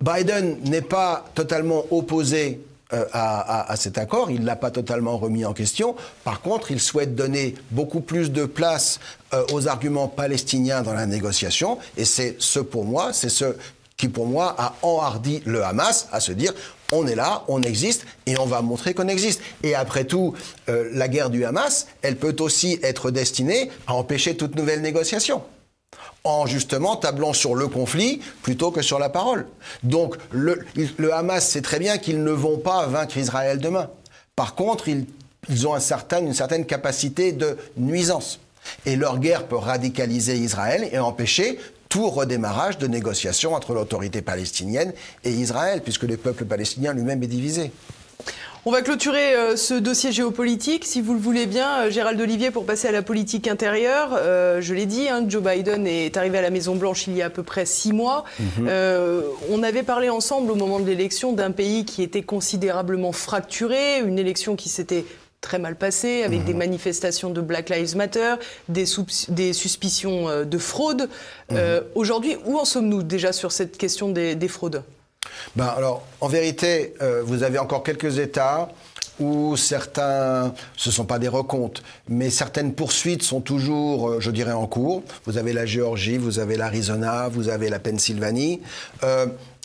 Biden n'est pas totalement opposé à cet accord, il ne l'a pas totalement remis en question. Par contre, il souhaite donner beaucoup plus de place aux arguments palestiniens dans la négociation, et c'est ce qui, pour moi, a enhardi le Hamas à se dire on est là, on existe, et on va montrer qu'on existe. Et après tout, la guerre du Hamas, elle peut aussi être destinée à empêcher toute nouvelle négociation, en justement tablant sur le conflit plutôt que sur la parole. Donc le Hamas sait très bien qu'ils ne vont pas vaincre Israël demain. Par contre, ils ont une certaine capacité de nuisance. Et leur guerre peut radicaliser Israël et empêcher tout redémarrage de négociations entre l'autorité palestinienne et Israël, puisque le peuple palestinien lui-même est divisé. On va clôturer ce dossier géopolitique, si vous le voulez bien, Gérald Olivier, pour passer à la politique intérieure. Je l'ai dit, Joe Biden est arrivé à la Maison-Blanche il y a à peu près 6 mois. On avait parlé ensemble au moment de l'élection d'un pays qui était considérablement fracturé, une élection qui s'était très mal passé, avec des manifestations de Black Lives Matter, des suspicions de fraude. Aujourd'hui, où en sommes-nous déjà sur cette question des fraudes ? Alors, en vérité, vous avez encore quelques États où certains, ce ne sont pas des recomptes, mais certaines poursuites sont toujours, je dirais, en cours. Vous avez la Géorgie, vous avez l'Arizona, vous avez la Pennsylvanie.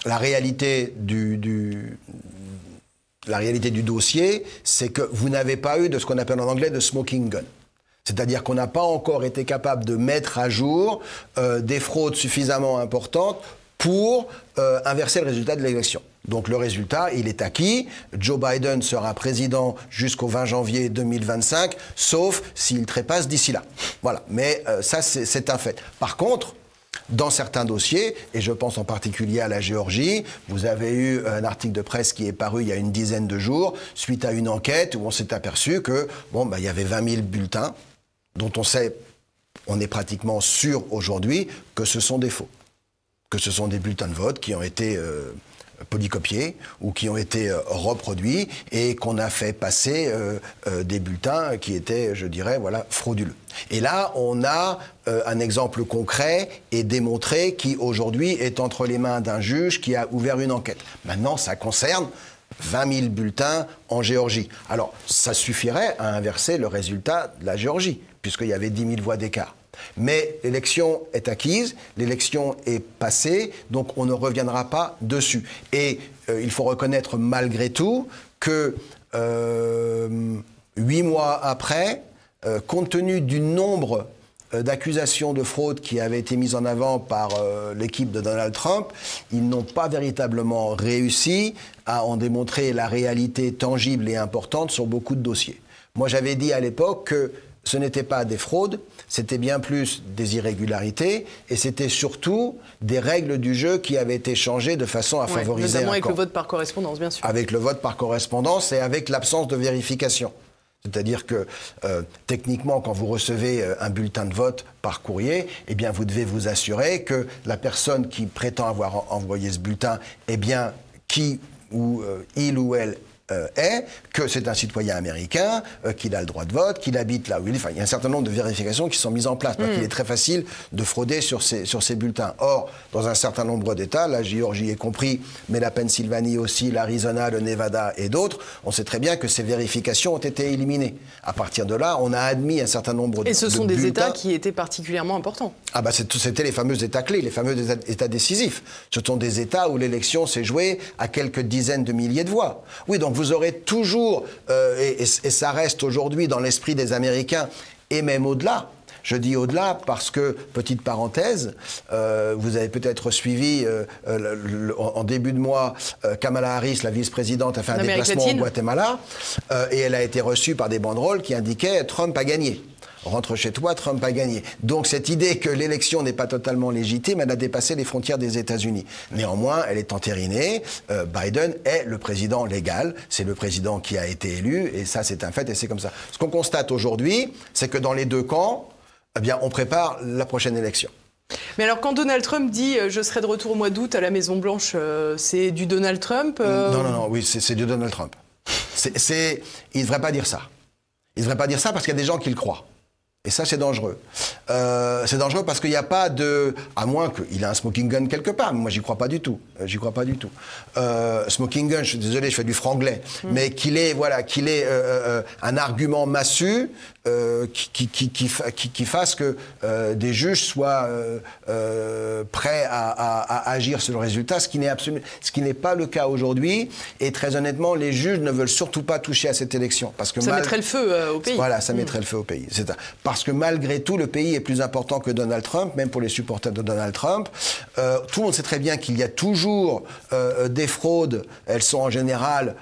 La réalité du dossier, c'est que vous n'avez pas eu de ce qu'on appelle en anglais de smoking gun. C'est-à-dire qu'on n'a pas encore été capable de mettre à jour des fraudes suffisamment importantes pour inverser le résultat de l'élection. Donc le résultat, il est acquis. Joe Biden sera président jusqu'au 20 janvier 2025, sauf s'il trépasse d'ici là. Voilà, mais ça, c'est un fait. Par contre, dans certains dossiers, et je pense en particulier à la Géorgie, vous avez eu un article de presse qui est paru il y a une dizaine de jours, suite à une enquête où on s'est aperçu que, il y avait 20 000 bulletins, dont on est pratiquement sûr aujourd'hui que ce sont des faux. Que ce sont des bulletins de vote qui ont été polycopiés ou qui ont été reproduits et qu'on a fait passer des bulletins qui étaient, je dirais, frauduleux. Et là, on a un exemple concret et démontré qui, aujourd'hui, est entre les mains d'un juge qui a ouvert une enquête. Maintenant, ça concerne 20 000 bulletins en Géorgie. Alors, ça suffirait à inverser le résultat de la Géorgie, puisqu'il y avait 10 000 voix d'écart. Mais l'élection est acquise, l'élection est passée, donc on ne reviendra pas dessus. Et il faut reconnaître malgré tout que 8 mois après, compte tenu du nombre d'accusations de fraude qui avaient été mises en avant par l'équipe de Donald Trump, ils n'ont pas véritablement réussi à en démontrer la réalité tangible et importante sur beaucoup de dossiers. Moi, j'avais dit à l'époque que ce n'était pas des fraudes, c'était bien plus des irrégularités et c'était surtout des règles du jeu qui avaient été changées de façon à favoriser notamment un avec camp. le vote par correspondance, bien sûr. Avec le vote par correspondance et avec l'absence de vérification. C'est-à-dire que, techniquement, quand vous recevez un bulletin de vote par courrier, eh bien, vous devez vous assurer que la personne qui prétend avoir envoyé ce bulletin est bien qui ou il ou elle est, que c'est un citoyen américain, qu'il a le droit de vote, qu'il habite là où il est. Enfin, il y a un certain nombre de vérifications qui sont mises en place, parce qu'il est très facile de frauder sur ces bulletins. Or, dans un certain nombre d'États, la Géorgie est compris, mais la Pennsylvanie aussi, l'Arizona, le Nevada et d'autres, on sait très bien que ces vérifications ont été éliminées. À partir de là, on a admis un certain nombre de bulletins. Et ce sont des États qui étaient particulièrement importants. Ah bah c'était les fameux États clés, les fameux États décisifs. Ce sont des États où l'élection s'est jouée à quelques dizaines de milliers de voix. Oui, donc vous aurez toujours, et ça reste aujourd'hui dans l'esprit des Américains, et même au-delà. Je dis au-delà parce que, petite parenthèse, vous avez peut-être suivi en début de mois, Kamala Harris, la vice-présidente, a fait un déplacement au Guatemala et elle a été reçue par des banderoles qui indiquaient « Trump a gagné ». Rentre chez toi, Trump a gagné. Donc cette idée que l'élection n'est pas totalement légitime, elle a dépassé les frontières des États-Unis. Néanmoins, elle est entérinée. Biden est le président légal. C'est le président qui a été élu. Et ça, c'est un fait et c'est comme ça. Ce qu'on constate aujourd'hui, c'est que dans les deux camps, eh bien, on prépare la prochaine élection. Mais alors, quand Donald Trump dit « je serai de retour au mois d'août à la Maison-Blanche », c'est du Donald Trump Non, oui, c'est du Donald Trump. Il ne devrait pas dire ça. Il ne devrait pas dire ça parce qu'il y a des gens qui le croient. Et ça, c'est dangereux. C'est dangereux parce qu'il n'y a pas de... À moins qu'il ait un smoking gun quelque part. Mais moi, j'y crois pas du tout. Smoking gun, je suis désolé, je fais du franglais. Mais qu'il ait un argument massu qui fasse que des juges soient prêts à agir sur le résultat, ce qui n'est pas le cas aujourd'hui. Et très honnêtement, les juges ne veulent surtout pas toucher à cette élection. Parce que ça mettrait le feu au pays. Voilà, ça mettrait le feu au pays. Parce que malgré tout, le pays est plus important que Donald Trump, même pour les supporters de Donald Trump. Tout le monde sait très bien qu'il y a toujours des fraudes. Elles sont en général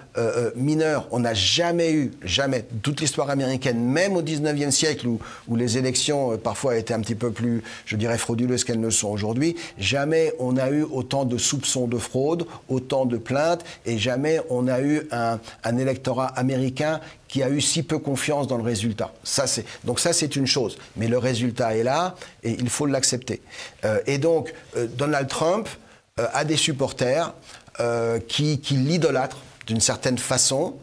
mineures. On n'a jamais, toute l'histoire américaine, même au 19e siècle, où les élections parfois étaient un petit peu plus, je dirais, frauduleuses qu'elles ne sont aujourd'hui, jamais on a eu autant de soupçons de fraude, autant de plaintes, et jamais on a eu un électorat américain qui a eu si peu confiance dans le résultat. Donc ça, c'est une chose. Mais le résultat est là, et il faut l'accepter. Et donc, Donald Trump a des supporters qui l'idolâtrent d'une certaine façon,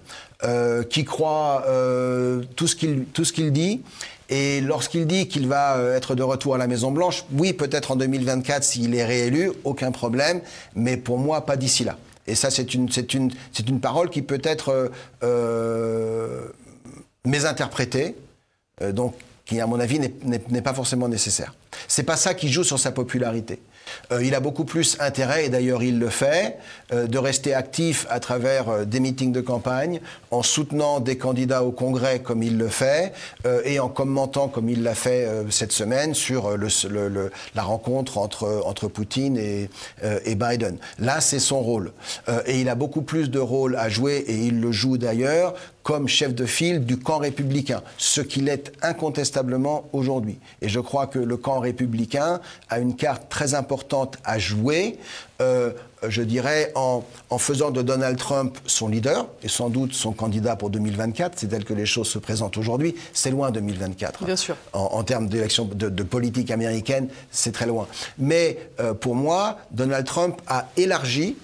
qui croit tout ce qu'il dit. Et lorsqu'il dit qu'il va être de retour à la Maison-Blanche, oui, peut-être en 2024 s'il est réélu, aucun problème, mais pour moi, pas d'ici là. Et ça, c'est une parole qui peut être mésinterprétée, donc qui, à mon avis, n'est pas forcément nécessaire. C'est pas ça qui joue sur sa popularité. Il a beaucoup plus intérêt, et d'ailleurs il le fait, de rester actif à travers des meetings de campagne, en soutenant des candidats au Congrès comme il le fait, et en commentant comme il l'a fait cette semaine sur la rencontre entre Poutine et Biden. Là, c'est son rôle. Et il a beaucoup plus de rôle à jouer, et il le joue d'ailleurs, comme chef de file du camp républicain, ce qu'il est incontestablement aujourd'hui. Et je crois que le camp républicain a une carte très importante à jouer, je dirais, en faisant de Donald Trump son leader, et sans doute son candidat pour 2024, c'est tel que les choses se présentent aujourd'hui. C'est loin 2024. Bien sûr. En termes d'élection de politique américaine, c'est très loin. Mais pour moi, Donald Trump a élargi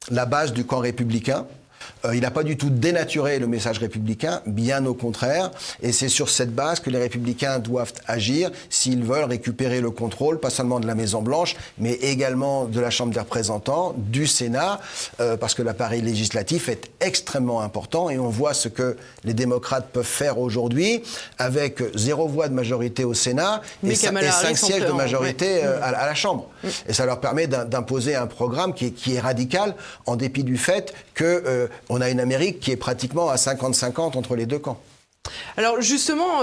la base du camp républicain. Il n'a pas du tout dénaturé le message républicain, bien au contraire, et c'est sur cette base que les républicains doivent agir s'ils veulent récupérer le contrôle, pas seulement de la Maison-Blanche, mais également de la Chambre des représentants, du Sénat, parce que l'appareil législatif est extrêmement important, et on voit ce que les démocrates peuvent faire aujourd'hui, avec 0 voix de majorité au Sénat et 5 sièges de majorité à la Chambre. Et ça leur permet d'imposer un programme qui est radical, en dépit du fait que on a une Amérique qui est pratiquement à 50-50 entre les deux camps. Alors justement,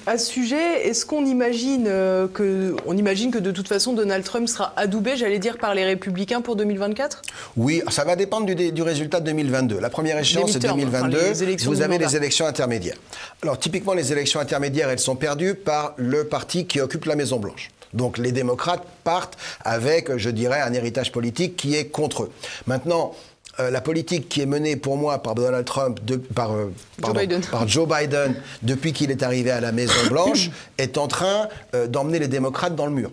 à ce sujet, est-ce qu'on imagine que de toute façon Donald Trump sera adoubé, j'allais dire, par les républicains pour 2024 ? Oui, ça va dépendre du résultat de 2022. La première échéance, c'est 2022. Vous avez les élections intermédiaires. Alors typiquement, les élections intermédiaires, elles sont perdues par le parti qui occupe la Maison-Blanche. Donc les démocrates partent avec, je dirais, un héritage politique qui est contre eux. Maintenant, la politique qui est menée pour moi par Donald Trump, par Joe Biden, depuis qu'il est arrivé à la Maison-Blanche, est en train d'emmener les démocrates dans le mur.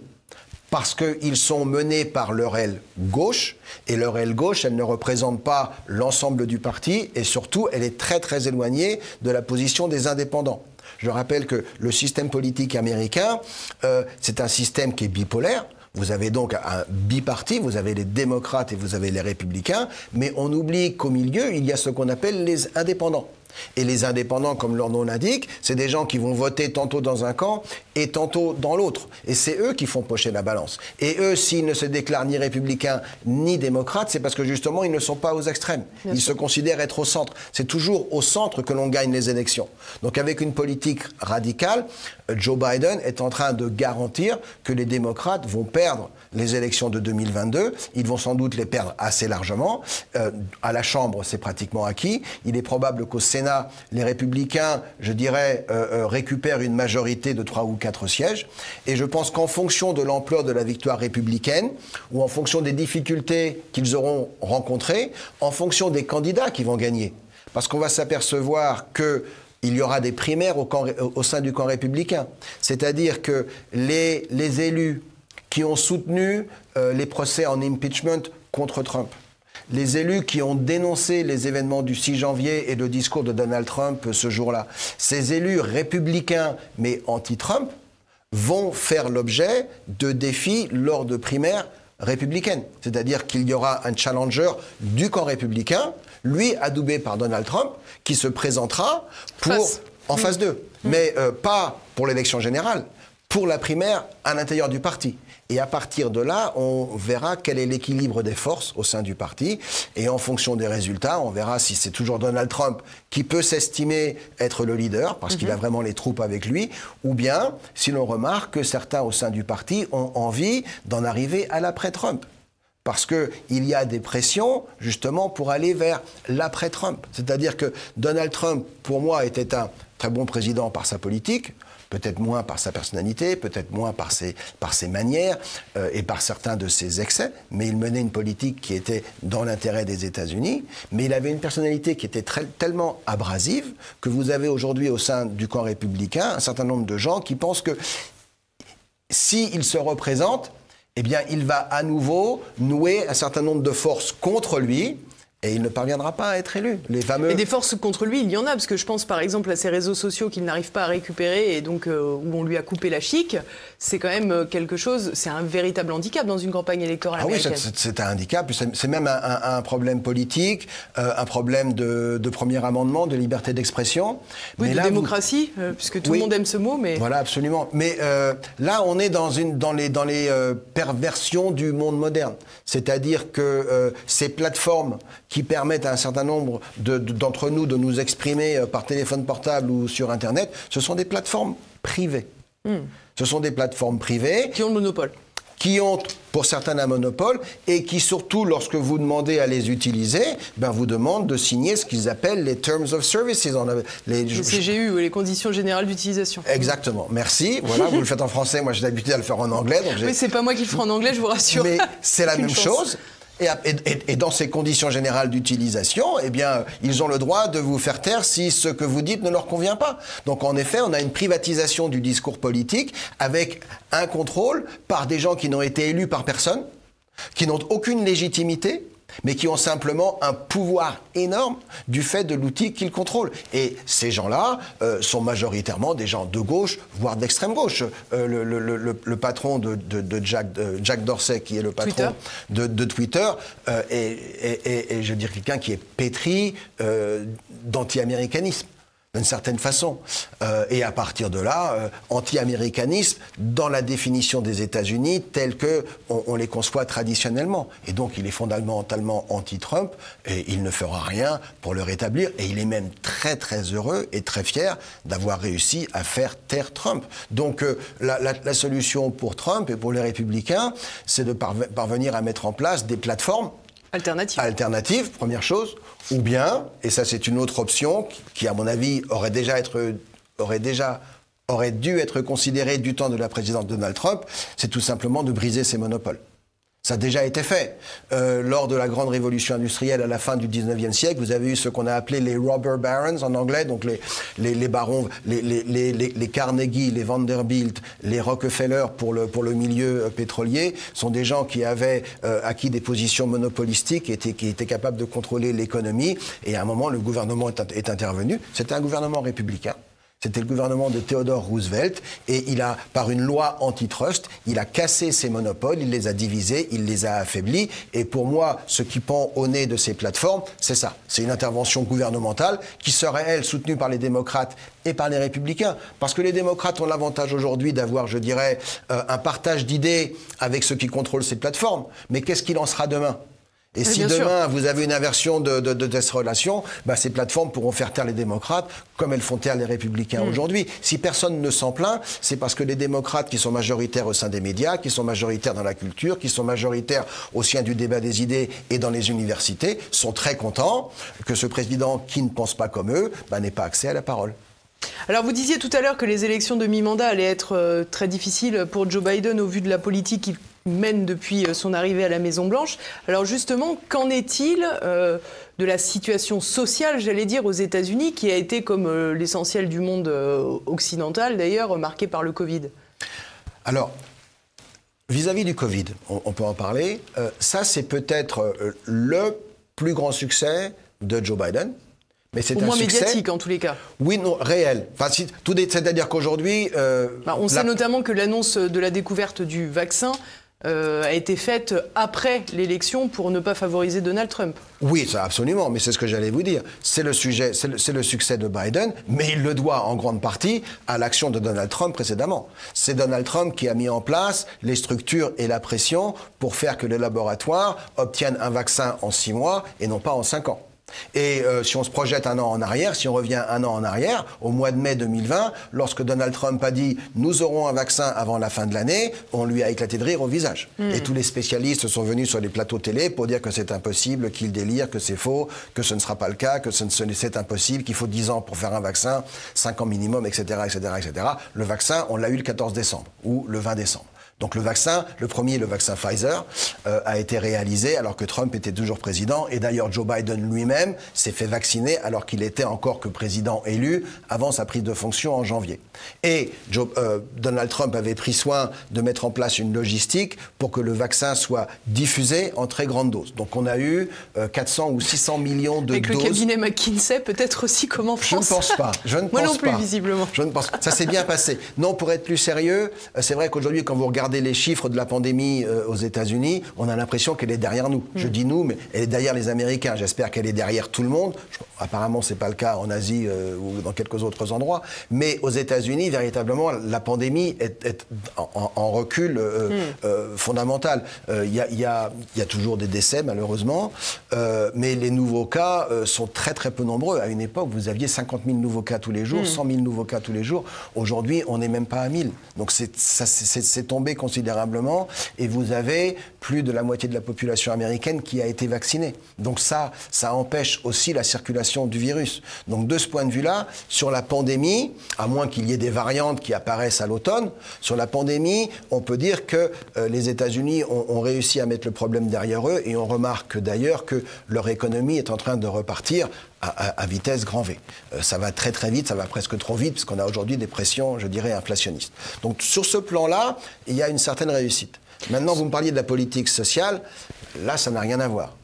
Parce qu'ils sont menés par leur aile gauche, et leur aile gauche, elle ne représente pas l'ensemble du parti, et surtout, elle est très très éloignée de la position des indépendants. Je rappelle que le système politique américain, c'est un système qui est bipolaire. Vous avez donc un biparti, vous avez les démocrates et vous avez les républicains, mais on oublie qu'au milieu, il y a ce qu'on appelle les indépendants. Et les indépendants, comme leur nom l'indique, c'est des gens qui vont voter tantôt dans un camp et tantôt dans l'autre. Et c'est eux qui font pencher la balance. Et eux, s'ils ne se déclarent ni républicains ni démocrates, c'est parce que justement, ils ne sont pas aux extrêmes. Ils se considèrent être au centre. C'est toujours au centre que l'on gagne les élections. Donc avec une politique radicale, Joe Biden est en train de garantir que les démocrates vont perdre les élections de 2022. Ils vont sans doute les perdre assez largement. À la Chambre, c'est pratiquement acquis. Il est probable qu'au Sénat, les républicains, je dirais, récupèrent une majorité de 3 ou 4 sièges. Et je pense qu'en fonction de l'ampleur de la victoire républicaine, ou en fonction des difficultés qu'ils auront rencontrées, en fonction des candidats qui vont gagner, parce qu'on va s'apercevoir qu'il y aura des primaires au sein du camp républicain. C'est-à-dire que les élus qui ont soutenu les procès en impeachment contre Trump, les élus qui ont dénoncé les événements du 6 janvier et le discours de Donald Trump ce jour-là, ces élus républicains mais anti-Trump vont faire l'objet de défis lors de primaires républicaines. C'est-à-dire qu'il y aura un challenger du camp républicain, lui adoubé par Donald Trump, qui se présentera en phase 2. Mais pas pour l'élection générale, pour la primaire à l'intérieur du parti. Et à partir de là, on verra quel est l'équilibre des forces au sein du parti. Et en fonction des résultats, on verra si c'est toujours Donald Trump qui peut s'estimer être le leader, parce qu'il a vraiment les troupes avec lui, ou bien si l'on remarque que certains au sein du parti ont envie d'en arriver à l'après-Trump. Parce qu'il y a des pressions, justement, pour aller vers l'après-Trump. C'est-à-dire que Donald Trump, pour moi, était un très bon président par sa politique, peut-être moins par sa personnalité, peut-être moins par ses manières et par certains de ses excès, mais il menait une politique qui était dans l'intérêt des États-Unis, mais il avait une personnalité qui était tellement abrasive que vous avez aujourd'hui au sein du camp républicain un certain nombre de gens qui pensent que s'il se représente, eh bien, il va à nouveau nouer un certain nombre de forces contre lui, Et il ne parviendra pas à être élu. Les fameux... Et des forces contre lui, il y en a, parce que je pense par exemple à ces réseaux sociaux qu'il n'arrive pas à récupérer et donc où on lui a coupé la chic. C'est quand même quelque chose, c'est un véritable handicap dans une campagne électorale américaine. Oui, c'est un handicap, c'est même un problème politique, un problème de premier amendement, de liberté d'expression. Oui, mais de démocratie, puisque tout le monde aime ce mot. Mais... Voilà, absolument. Mais là, on est dans les perversions du monde moderne. C'est-à-dire que ces plateformes qui permettent à un certain nombre d'entre nous de nous exprimer par téléphone portable ou sur Internet, ce sont des plateformes privées. Ce sont des plateformes privées... Qui ont le monopole. Qui ont, pour certains, un monopole, et qui, surtout, lorsque vous demandez à les utiliser, vous demandent de signer ce qu'ils appellent les Terms of Services. Les CGU, les conditions générales d'utilisation. Exactement. Merci. Voilà, vous le faites en français, moi j'ai l'habitude à le faire en anglais. Donc oui, c'est pas moi qui le ferai en anglais, je vous rassure. Mais c'est la même chose. Et dans ces conditions générales d'utilisation, eh bien, ils ont le droit de vous faire taire si ce que vous dites ne leur convient pas. Donc, en effet, on a une privatisation du discours politique avec un contrôle par des gens qui n'ont été élus par personne, qui n'ont aucune légitimité, mais qui ont simplement un pouvoir énorme du fait de l'outil qu'ils contrôlent. Et ces gens-là sont majoritairement des gens de gauche, voire d'extrême gauche. Le patron de Jack Dorsey, qui est le patron de Twitter, est, je veux dire, quelqu'un qui est pétri d'anti-américanisme. D'une certaine façon. Et à partir de là, anti-américanisme dans la définition des États-Unis telle qu'on les conçoit traditionnellement. Et donc il est fondamentalement anti-Trump et il ne fera rien pour le rétablir. Et il est même très très heureux et très fier d'avoir réussi à faire taire Trump. Donc la solution pour Trump et pour les républicains, c'est de parvenir à mettre en place des plateformes Alternative, première chose, ou bien, et ça c'est une autre option qui à mon avis aurait dû être considérée du temps de la présidence Donald Trump, c'est tout simplement de briser ces monopoles. Ça a déjà été fait. Lors de la grande révolution industrielle à la fin du 19e siècle, vous avez eu ce qu'on a appelé les robber barons en anglais, donc les barons, les Carnegie, les Vanderbilt, les Rockefeller pour le milieu pétrolier, sont des gens qui avaient acquis des positions monopolistiques et qui étaient capables de contrôler l'économie. Et à un moment, le gouvernement est intervenu. C'était un gouvernement républicain. C'était le gouvernement de Theodore Roosevelt et il a, par une loi antitrust, il a cassé ces monopoles, il les a divisés, il les a affaiblis. Et pour moi, ce qui pend au nez de ces plateformes, c'est ça. C'est une intervention gouvernementale qui serait, elle, soutenue par les démocrates et par les républicains. Parce que les démocrates ont l'avantage aujourd'hui d'avoir, je dirais, un partage d'idées avec ceux qui contrôlent ces plateformes. Mais qu'est-ce qu'il en sera demain ? Et si demain, vous avez une inversion de cette relation, ces plateformes pourront faire taire les démocrates comme elles font taire les républicains aujourd'hui. Si personne ne s'en plaint, c'est parce que les démocrates qui sont majoritaires au sein des médias, qui sont majoritaires dans la culture, qui sont majoritaires au sein du débat des idées et dans les universités, sont très contents que ce président qui ne pense pas comme eux n'ait pas accès à la parole. Alors vous disiez tout à l'heure que les élections de mi-mandat allaient être très difficiles pour Joe Biden au vu de la politique qu'il mène depuis son arrivée à la Maison-Blanche. Alors justement, qu'en est-il de la situation sociale, j'allais dire, aux États-Unis, qui a été, comme l'essentiel du monde occidental d'ailleurs, marquée par le Covid? Alors, vis-à-vis du Covid, on peut en parler, ça c'est peut-être le plus grand succès de Joe Biden. Mais c'est au moins médiatique en tous les cas. Oui, non, réel. Enfin, c'est-à-dire qu'aujourd'hui... on sait notamment que l'annonce de la découverte du vaccin a été faite après l'élection pour ne pas favoriser Donald Trump. Oui, ça absolument, mais c'est ce que j'allais vous dire. C'est le succès de Biden, mais il le doit en grande partie à l'action de Donald Trump précédemment. C'est Donald Trump qui a mis en place les structures et la pression pour faire que les laboratoires obtiennent un vaccin en 6 mois et non pas en 5 ans. Et si on se projette un an en arrière, si on revient un an en arrière, au mois de mai 2020, lorsque Donald Trump a dit « nous aurons un vaccin avant la fin de l'année », on lui a éclaté de rire au visage. Et tous les spécialistes sont venus sur les plateaux télé pour dire que c'est impossible, qu'il délire, que c'est faux, que ce ne sera pas le cas, que c'est impossible, qu'il faut 10 ans pour faire un vaccin, 5 ans minimum, etc., etc., etc. Le vaccin, on l'a eu le 14 décembre ou le 20 décembre. Donc le vaccin, le premier, le vaccin Pfizer, a été réalisé alors que Trump était toujours président. Et d'ailleurs, Joe Biden lui-même s'est fait vacciner alors qu'il était encore que président élu avant sa prise de fonction en janvier. Et Donald Trump avait pris soin de mettre en place une logistique pour que le vaccin soit diffusé en très grande dose. Donc on a eu 400 ou 600 millions de doses. Avec le cabinet McKinsey, peut-être aussi comme en France. Je ne pense pas. Moi non plus, visiblement. Je ne pense pas. Ça s'est bien passé. Non, pour être plus sérieux, c'est vrai qu'aujourd'hui, quand vous regardez les chiffres de la pandémie aux États-Unis, on a l'impression qu'elle est derrière nous. Je dis nous, mais elle est derrière les Américains. J'espère qu'elle est derrière tout le monde. Apparemment, c'est pas le cas en Asie ou dans quelques autres endroits. Mais aux États-Unis, véritablement, la pandémie est en recul fondamental. Il y a toujours des décès, malheureusement, mais les nouveaux cas sont très très peu nombreux. À une époque, vous aviez 50 000 nouveaux cas tous les jours, 100 000 nouveaux cas tous les jours. Aujourd'hui, on n'est même pas à 1000. Donc c'est tombé considérablement et vous avez plus de la moitié de la population américaine qui a été vaccinée. Donc ça empêche aussi la circulation du virus. Donc de ce point de vue-là, sur la pandémie, à moins qu'il y ait des variantes qui apparaissent à l'automne, sur la pandémie, on peut dire que les États-Unis ont réussi à mettre le problème derrière eux et on remarque d'ailleurs que leur économie est en train de repartir à vitesse grand V. Ça va très très vite, ça va presque trop vite, parce qu'on a aujourd'hui des pressions, je dirais, inflationnistes. Donc sur ce plan-là, il y a une certaine réussite. Maintenant, vous me parliez de la politique sociale, là ça n'a rien à voir.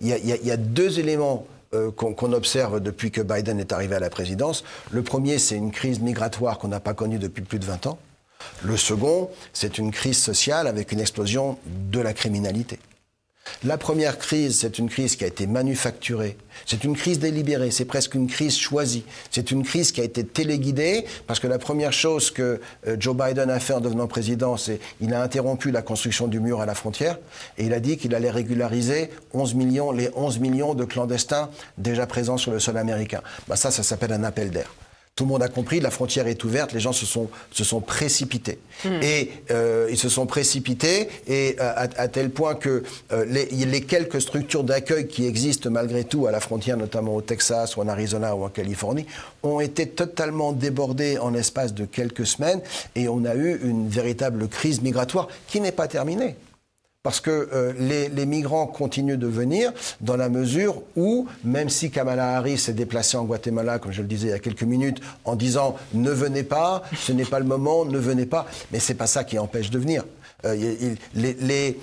Il y a deux éléments qu'on observe depuis que Biden est arrivé à la présidence. Le premier, c'est une crise migratoire qu'on n'a pas connue depuis plus de 20 ans. Le second, c'est une crise sociale avec une explosion de la criminalité. La première crise, c'est une crise qui a été manufacturée. C'est une crise délibérée, c'est presque une crise choisie. C'est une crise qui a été téléguidée parce que la première chose que Joe Biden a fait en devenant président, c'est qu'il a interrompu la construction du mur à la frontière et il a dit qu'il allait régulariser les 11 millions de clandestins déjà présents sur le sol américain. Ça s'appelle un appel d'air. Tout le monde a compris, la frontière est ouverte, les gens se sont précipités. Et ils se sont précipités et à tel point que les quelques structures d'accueil qui existent malgré tout à la frontière, notamment au Texas ou en Arizona ou en Californie, ont été totalement débordées en l'espace de quelques semaines et on a eu une véritable crise migratoire qui n'est pas terminée. Parce que les migrants continuent de venir dans la mesure où, même si Kamala Harris s'est déplacée en Guatemala, comme je le disais il y a quelques minutes, en disant « ne venez pas, ce n'est pas le moment, ne venez pas », mais ce n'est pas ça qui empêche de venir. Les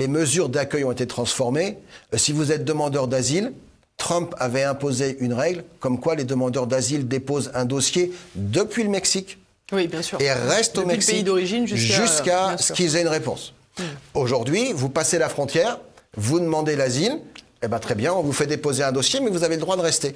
mesures d'accueil ont été transformées. Si vous êtes demandeur d'asile, Trump avait imposé une règle comme quoi les demandeurs d'asile déposent un dossier depuis le Mexique oui, bien sûr. Et restent au Mexique pays d'origine jusqu'à ce qu'ils aient une réponse. Aujourd'hui, vous passez la frontière, vous demandez l'asile, eh ben très bien, on vous fait déposer un dossier, mais vous avez le droit de rester.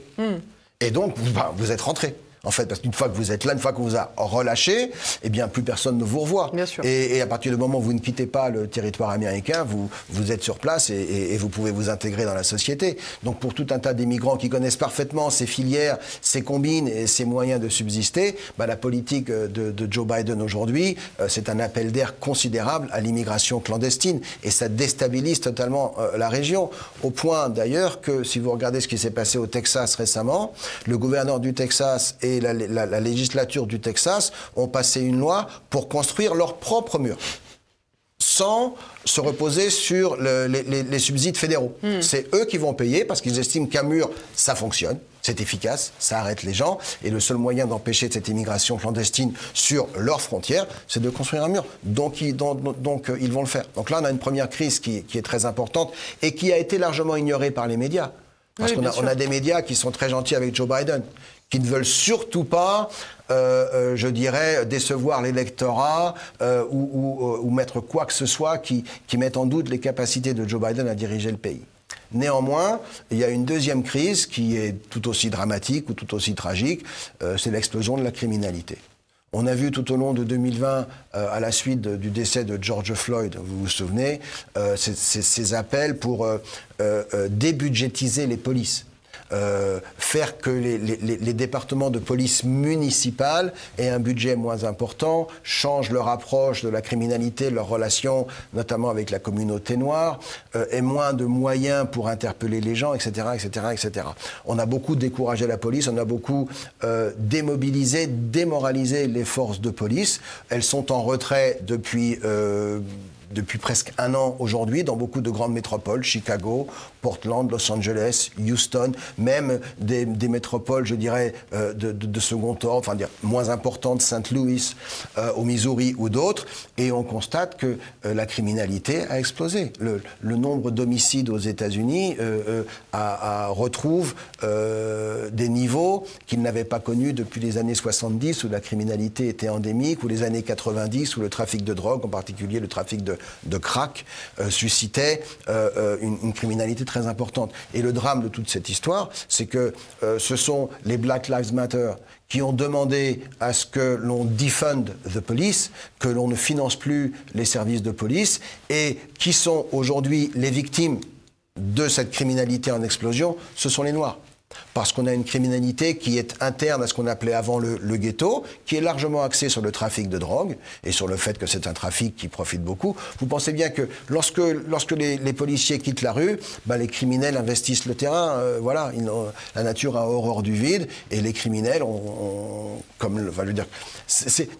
Et donc, vous êtes rentré. En fait, parce qu'une fois que vous êtes là, une fois qu'on vous a relâché, eh bien, plus personne ne vous revoit. Bien sûr. Et à partir du moment où vous ne quittez pas le territoire américain, vous êtes sur place et vous pouvez vous intégrer dans la société. Donc, pour tout un tas d'immigrants qui connaissent parfaitement ces filières, ces combines et ces moyens de subsister, la politique de Joe Biden aujourd'hui, c'est un appel d'air considérable à l'immigration clandestine. Et ça déstabilise totalement la région. Au point, d'ailleurs, que si vous regardez ce qui s'est passé au Texas récemment, le gouverneur du Texas et la législature du Texas ont passé une loi pour construire leurs propres murs, sans se reposer sur les subsides fédéraux. C'est eux qui vont payer parce qu'ils estiment qu'un mur, ça fonctionne, c'est efficace, ça arrête les gens, et le seul moyen d'empêcher cette immigration clandestine sur leurs frontières, c'est de construire un mur. Donc ils vont le faire. Donc là, on a une première crise qui est très importante et qui a été largement ignorée par les médias. Parce qu'on a des médias qui sont très gentils avec Joe Biden, qui ne veulent surtout pas, je dirais, décevoir l'électorat ou mettre quoi que ce soit qui mette en doute les capacités de Joe Biden à diriger le pays. Néanmoins, il y a une deuxième crise qui est tout aussi dramatique ou tout aussi tragique, c'est l'explosion de la criminalité. On a vu tout au long de 2020, à la suite du décès de George Floyd, vous vous souvenez, ces appels pour débudgétiser les polices. faire que les départements de police municipale aient un budget moins important, changent leur approche de la criminalité, leur relation notamment avec la communauté noire, aient moins de moyens pour interpeller les gens, etc., etc., etc. On a beaucoup découragé la police, on a beaucoup démobilisé, démoralisé les forces de police. Elles sont en retrait depuis presque un an aujourd'hui dans beaucoup de grandes métropoles, Chicago, Portland, Los Angeles, Houston, même des métropoles, je dirais, de second ordre, enfin moins importantes, Saint Louis, au Missouri ou d'autres, et on constate que la criminalité a explosé. Le nombre d'homicides aux États-Unis retrouve des niveaux qu'il n'avait pas connus depuis les années 70 où la criminalité était endémique, ou les années 90 où le trafic de drogue, en particulier le trafic de crack, suscitait une criminalité très importante. Et le drame de toute cette histoire, c'est que ce sont les Black Lives Matter qui ont demandé à ce que l'on defund the police, que l'on ne finance plus les services de police, et qui sont aujourd'hui les victimes de cette criminalité en explosion, ce sont les Noirs. Parce qu'on a une criminalité qui est interne à ce qu'on appelait avant le ghetto, qui est largement axée sur le trafic de drogue et sur le fait que c'est un trafic qui profite beaucoup. Vous pensez bien que lorsque les policiers quittent la rue, les criminels investissent le terrain. Voilà, la nature a horreur du vide et les criminels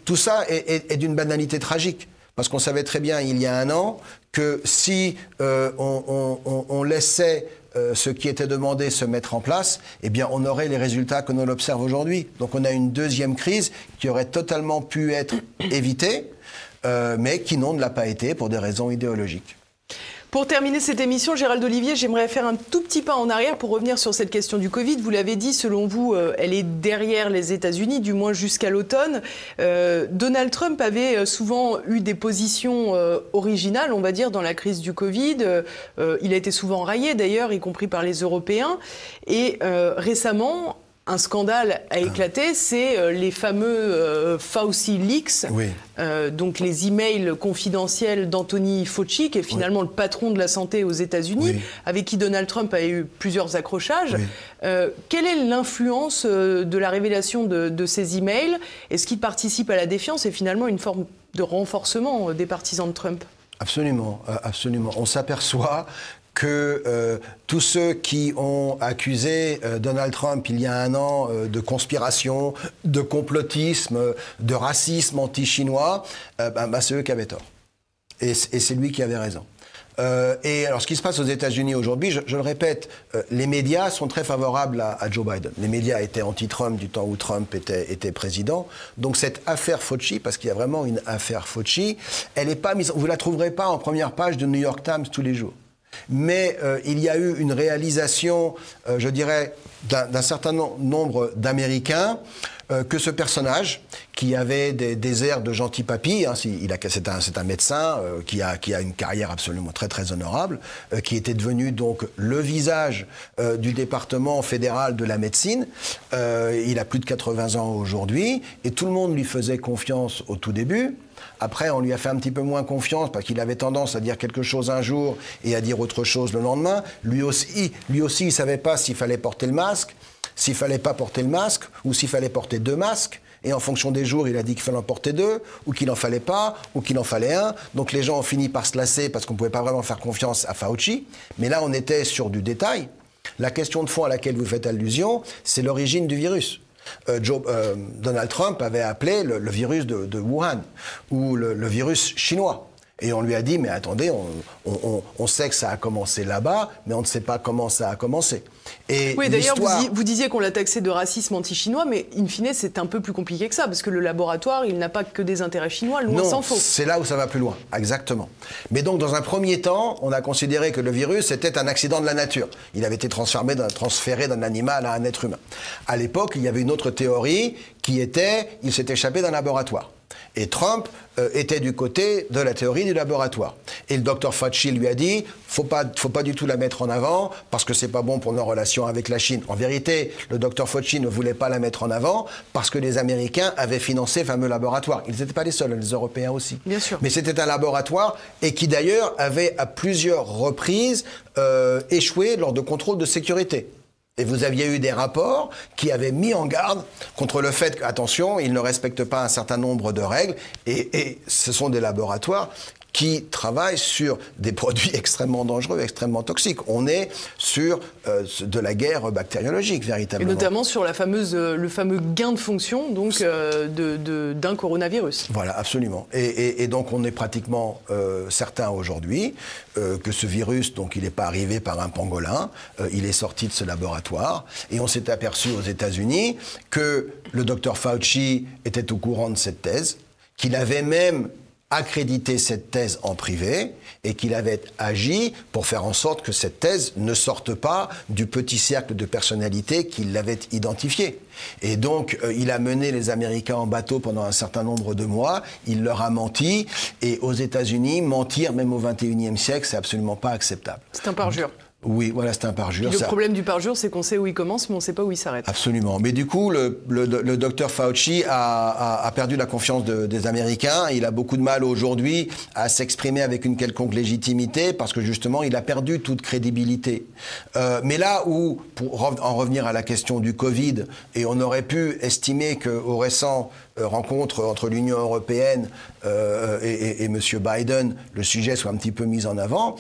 tout ça est d'une banalité tragique. Parce qu'on savait très bien il y a un an que si on laissait ce qui était demandé se mettre en place, eh bien on aurait les résultats que l'on observe aujourd'hui. Donc on a une deuxième crise qui aurait totalement pu être évitée, mais qui ne l'a pas été pour des raisons idéologiques. Pour terminer cette émission, Gérald Olivier, j'aimerais faire un tout petit pas en arrière pour revenir sur cette question du Covid. Vous l'avez dit, selon vous, elle est derrière les États-Unis, du moins jusqu'à l'automne. Donald Trump avait souvent eu des positions originales, on va dire, dans la crise du Covid. Il a été souvent raillé, d'ailleurs, y compris par les Européens. Et récemment, un scandale a éclaté, c'est les fameux Fauci Leaks, oui. Donc les emails confidentiels d'Anthony Fauci, qui est finalement le patron de la santé aux États-Unis, avec qui Donald Trump a eu plusieurs accrochages. Quelle est l'influence de la révélation de ces emails? Est-ce qu'il participe à la défiance et finalement une forme de renforcement des partisans de Trump? Absolument, absolument. On s'aperçoit que tous ceux qui ont accusé Donald Trump il y a un an de conspiration, de complotisme, de racisme anti-chinois, c'est eux qui avaient tort. Et c'est lui qui avait raison. Et alors, ce qui se passe aux États-Unis aujourd'hui, je le répète, les médias sont très favorables à Joe Biden. Les médias étaient anti-Trump du temps où Trump était président. Donc cette affaire Fauci, parce qu'il y a vraiment une affaire Fauci, elle n'est pas mise, vous la trouverez pas en première page de New York Times tous les jours. Mais il y a eu une réalisation, je dirais, d'un certain nombre d'Américains que ce personnage, qui avait des airs de gentil papy, hein, c'est un médecin qui a une carrière absolument très très honorable, qui était devenu donc le visage du département fédéral de la médecine. Il a plus de 80 ans aujourd'hui et tout le monde lui faisait confiance au tout début. Après, on lui a fait un petit peu moins confiance parce qu'il avait tendance à dire quelque chose un jour et à dire autre chose le lendemain. Lui aussi, il ne savait pas s'il fallait porter le masque, s'il fallait pas porter le masque ou s'il fallait porter 2 masques. Et en fonction des jours, il a dit qu'il fallait en porter 2, ou qu'il n'en fallait pas, ou qu'il en fallait 1. Donc les gens ont fini par se lasser parce qu'on ne pouvait pas vraiment faire confiance à Fauci. Mais là, on était sur du détail. La question de fond à laquelle vous faites allusion, c'est l'origine du virus. Donald Trump avait appelé le virus de Wuhan, ou le virus chinois. Et on lui a dit, mais attendez, on sait que ça a commencé là-bas, mais on ne sait pas comment ça a commencé. Et oui, d'ailleurs, vous disiez qu'on l'a taxé de racisme anti-chinois, mais in fine, c'est un peu plus compliqué que ça, parce que le laboratoire, il n'a pas que des intérêts chinois, loin s'en faut. C'est là où ça va plus loin, exactement. Mais donc, dans un premier temps, on a considéré que le virus était un accident de la nature. Il avait été transféré d'un animal à un être humain. À l'époque, il y avait une autre théorie qui était, il s'est échappé d'un laboratoire. Et Trump était du côté de la théorie du laboratoire. Et le docteur Fauci lui a dit, faut pas du tout la mettre en avant parce que c'est pas bon pour nos relations avec la Chine. En vérité, le docteur Fauci ne voulait pas la mettre en avant parce que les Américains avaient financé le fameux laboratoire. Ils n'étaient pas les seuls, les Européens aussi. Bien sûr. Mais c'était un laboratoire et qui d'ailleurs avait à plusieurs reprises échoué lors de contrôles de sécurité. Et vous aviez eu des rapports qui avaient mis en garde contre le fait qu'attention, ils ne respectent pas un certain nombre de règles. Et ce sont des laboratoires qui travaillent sur des produits extrêmement dangereux, extrêmement toxiques. On est sur de la guerre bactériologique, véritablement. Et notamment sur le fameux gain de fonction donc, d'un coronavirus. Voilà, absolument. Et donc on est pratiquement certains aujourd'hui que ce virus, donc il n'est pas arrivé par un pangolin, il est sorti de ce laboratoire. Et on s'est aperçu aux États-Unis que le docteur Fauci était au courant de cette thèse, qu'il avait même accrédité cette thèse en privé et qu'il avait agi pour faire en sorte que cette thèse ne sorte pas du petit cercle de personnalités qu'il l'avait identifié. Et donc, il a mené les Américains en bateau pendant un certain nombre de mois, il leur a menti, et aux États-Unis, mentir, même au XXIe siècle, c'est absolument pas acceptable. C'est un parjure. Oui, voilà, c'est un parjure. Le problème du parjure, c'est qu'on sait où il commence, mais on ne sait pas où il s'arrête. Absolument. Mais du coup, le docteur Fauci a perdu la confiance des Américains. Il a beaucoup de mal aujourd'hui à s'exprimer avec une quelconque légitimité parce que justement, il a perdu toute crédibilité. Mais là où, pour en revenir à la question du Covid, et on aurait pu estimer qu'aux récents rencontres entre l'Union européenne et M. Biden, le sujet soit un petit peu mis en avant,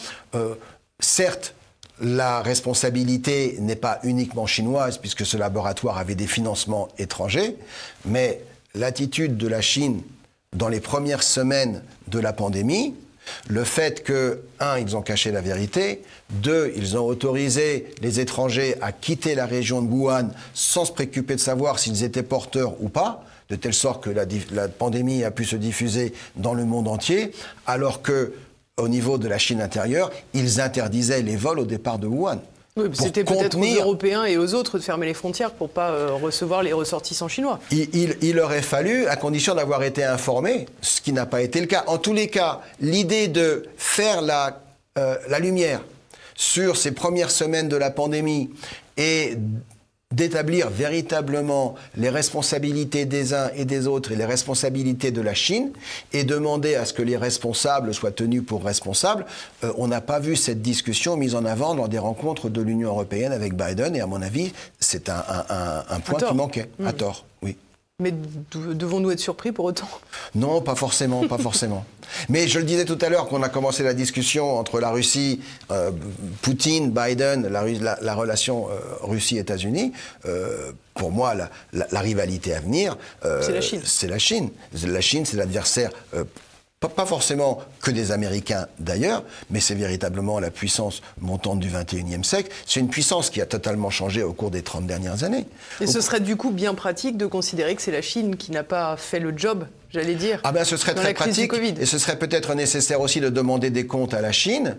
certes, la responsabilité n'est pas uniquement chinoise, puisque ce laboratoire avait des financements étrangers, mais l'attitude de la Chine dans les premières semaines de la pandémie, le fait que, 1, ils ont caché la vérité, 2, ils ont autorisé les étrangers à quitter la région de Wuhan sans se préoccuper de savoir s'ils étaient porteurs ou pas, de telle sorte que la pandémie a pu se diffuser dans le monde entier, alors que au niveau de la Chine intérieure, ils interdisaient les vols au départ de Wuhan. Oui, c'était peut-être aux Européens et aux autres de fermer les frontières pour ne pas recevoir les ressortissants chinois. Il aurait fallu, à condition d'avoir été informé, ce qui n'a pas été le cas. En tous les cas, l'idée de faire la lumière sur ces premières semaines de la pandémie et d'établir véritablement les responsabilités des uns et des autres et les responsabilités de la Chine et demander à ce que les responsables soient tenus pour responsables, on n'a pas vu cette discussion mise en avant lors des rencontres de l'Union européenne avec Biden et à mon avis, c'est un point qui manquait, à tort, oui. Mais devons-nous être surpris pour autant? Non, pas forcément, pas forcément. Mais je le disais tout à l'heure, qu'on a commencé la discussion entre la Russie, Poutine, Biden, la relation Russie-États-Unis. Pour moi, la rivalité à venir, c'est la Chine. C'est la Chine. La Chine, c'est l'adversaire. Pas forcément que des Américains d'ailleurs, mais c'est véritablement la puissance montante du XXIe siècle. C'est une puissance qui a totalement changé au cours des 30 dernières années. Et ce serait du coup bien pratique de considérer que c'est la Chine qui n'a pas fait le job, j'allais dire. Ah ben ce serait très pratique et ce serait peut-être nécessaire aussi de demander des comptes à la Chine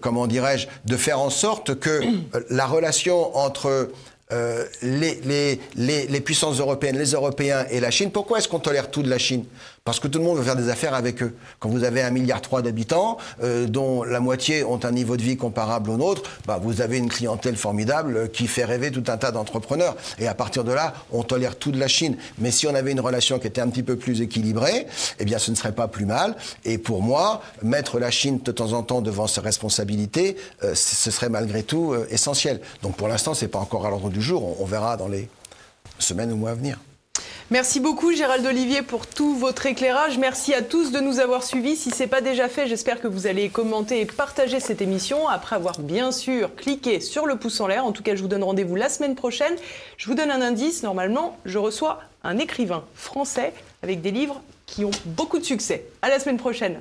comment dirais-je, de faire en sorte que la relation entre les puissances européennes, les Européens et la Chine. Pourquoi est-ce qu'on tolère tout de la Chine? Parce que tout le monde veut faire des affaires avec eux. Quand vous avez 1,3 milliard d'habitants, dont la moitié ont un niveau de vie comparable au nôtre, bah vous avez une clientèle formidable qui fait rêver tout un tas d'entrepreneurs. Et à partir de là, on tolère tout de la Chine. Mais si on avait une relation qui était un petit peu plus équilibrée, eh bien ce ne serait pas plus mal. Et pour moi, mettre la Chine de temps en temps devant ses responsabilités, ce serait malgré tout essentiel. Donc pour l'instant, c'est pas encore à l'ordre du jour. On verra dans les semaines ou mois à venir. Merci beaucoup Gérald Olivier pour tout votre éclairage. Merci à tous de nous avoir suivis. Si ce n'est pas déjà fait, j'espère que vous allez commenter et partager cette émission après avoir bien sûr cliqué sur le pouce en l'air. En tout cas, je vous donne rendez-vous la semaine prochaine. Je vous donne un indice. Normalement, je reçois un écrivain français avec des livres qui ont beaucoup de succès. À la semaine prochaine.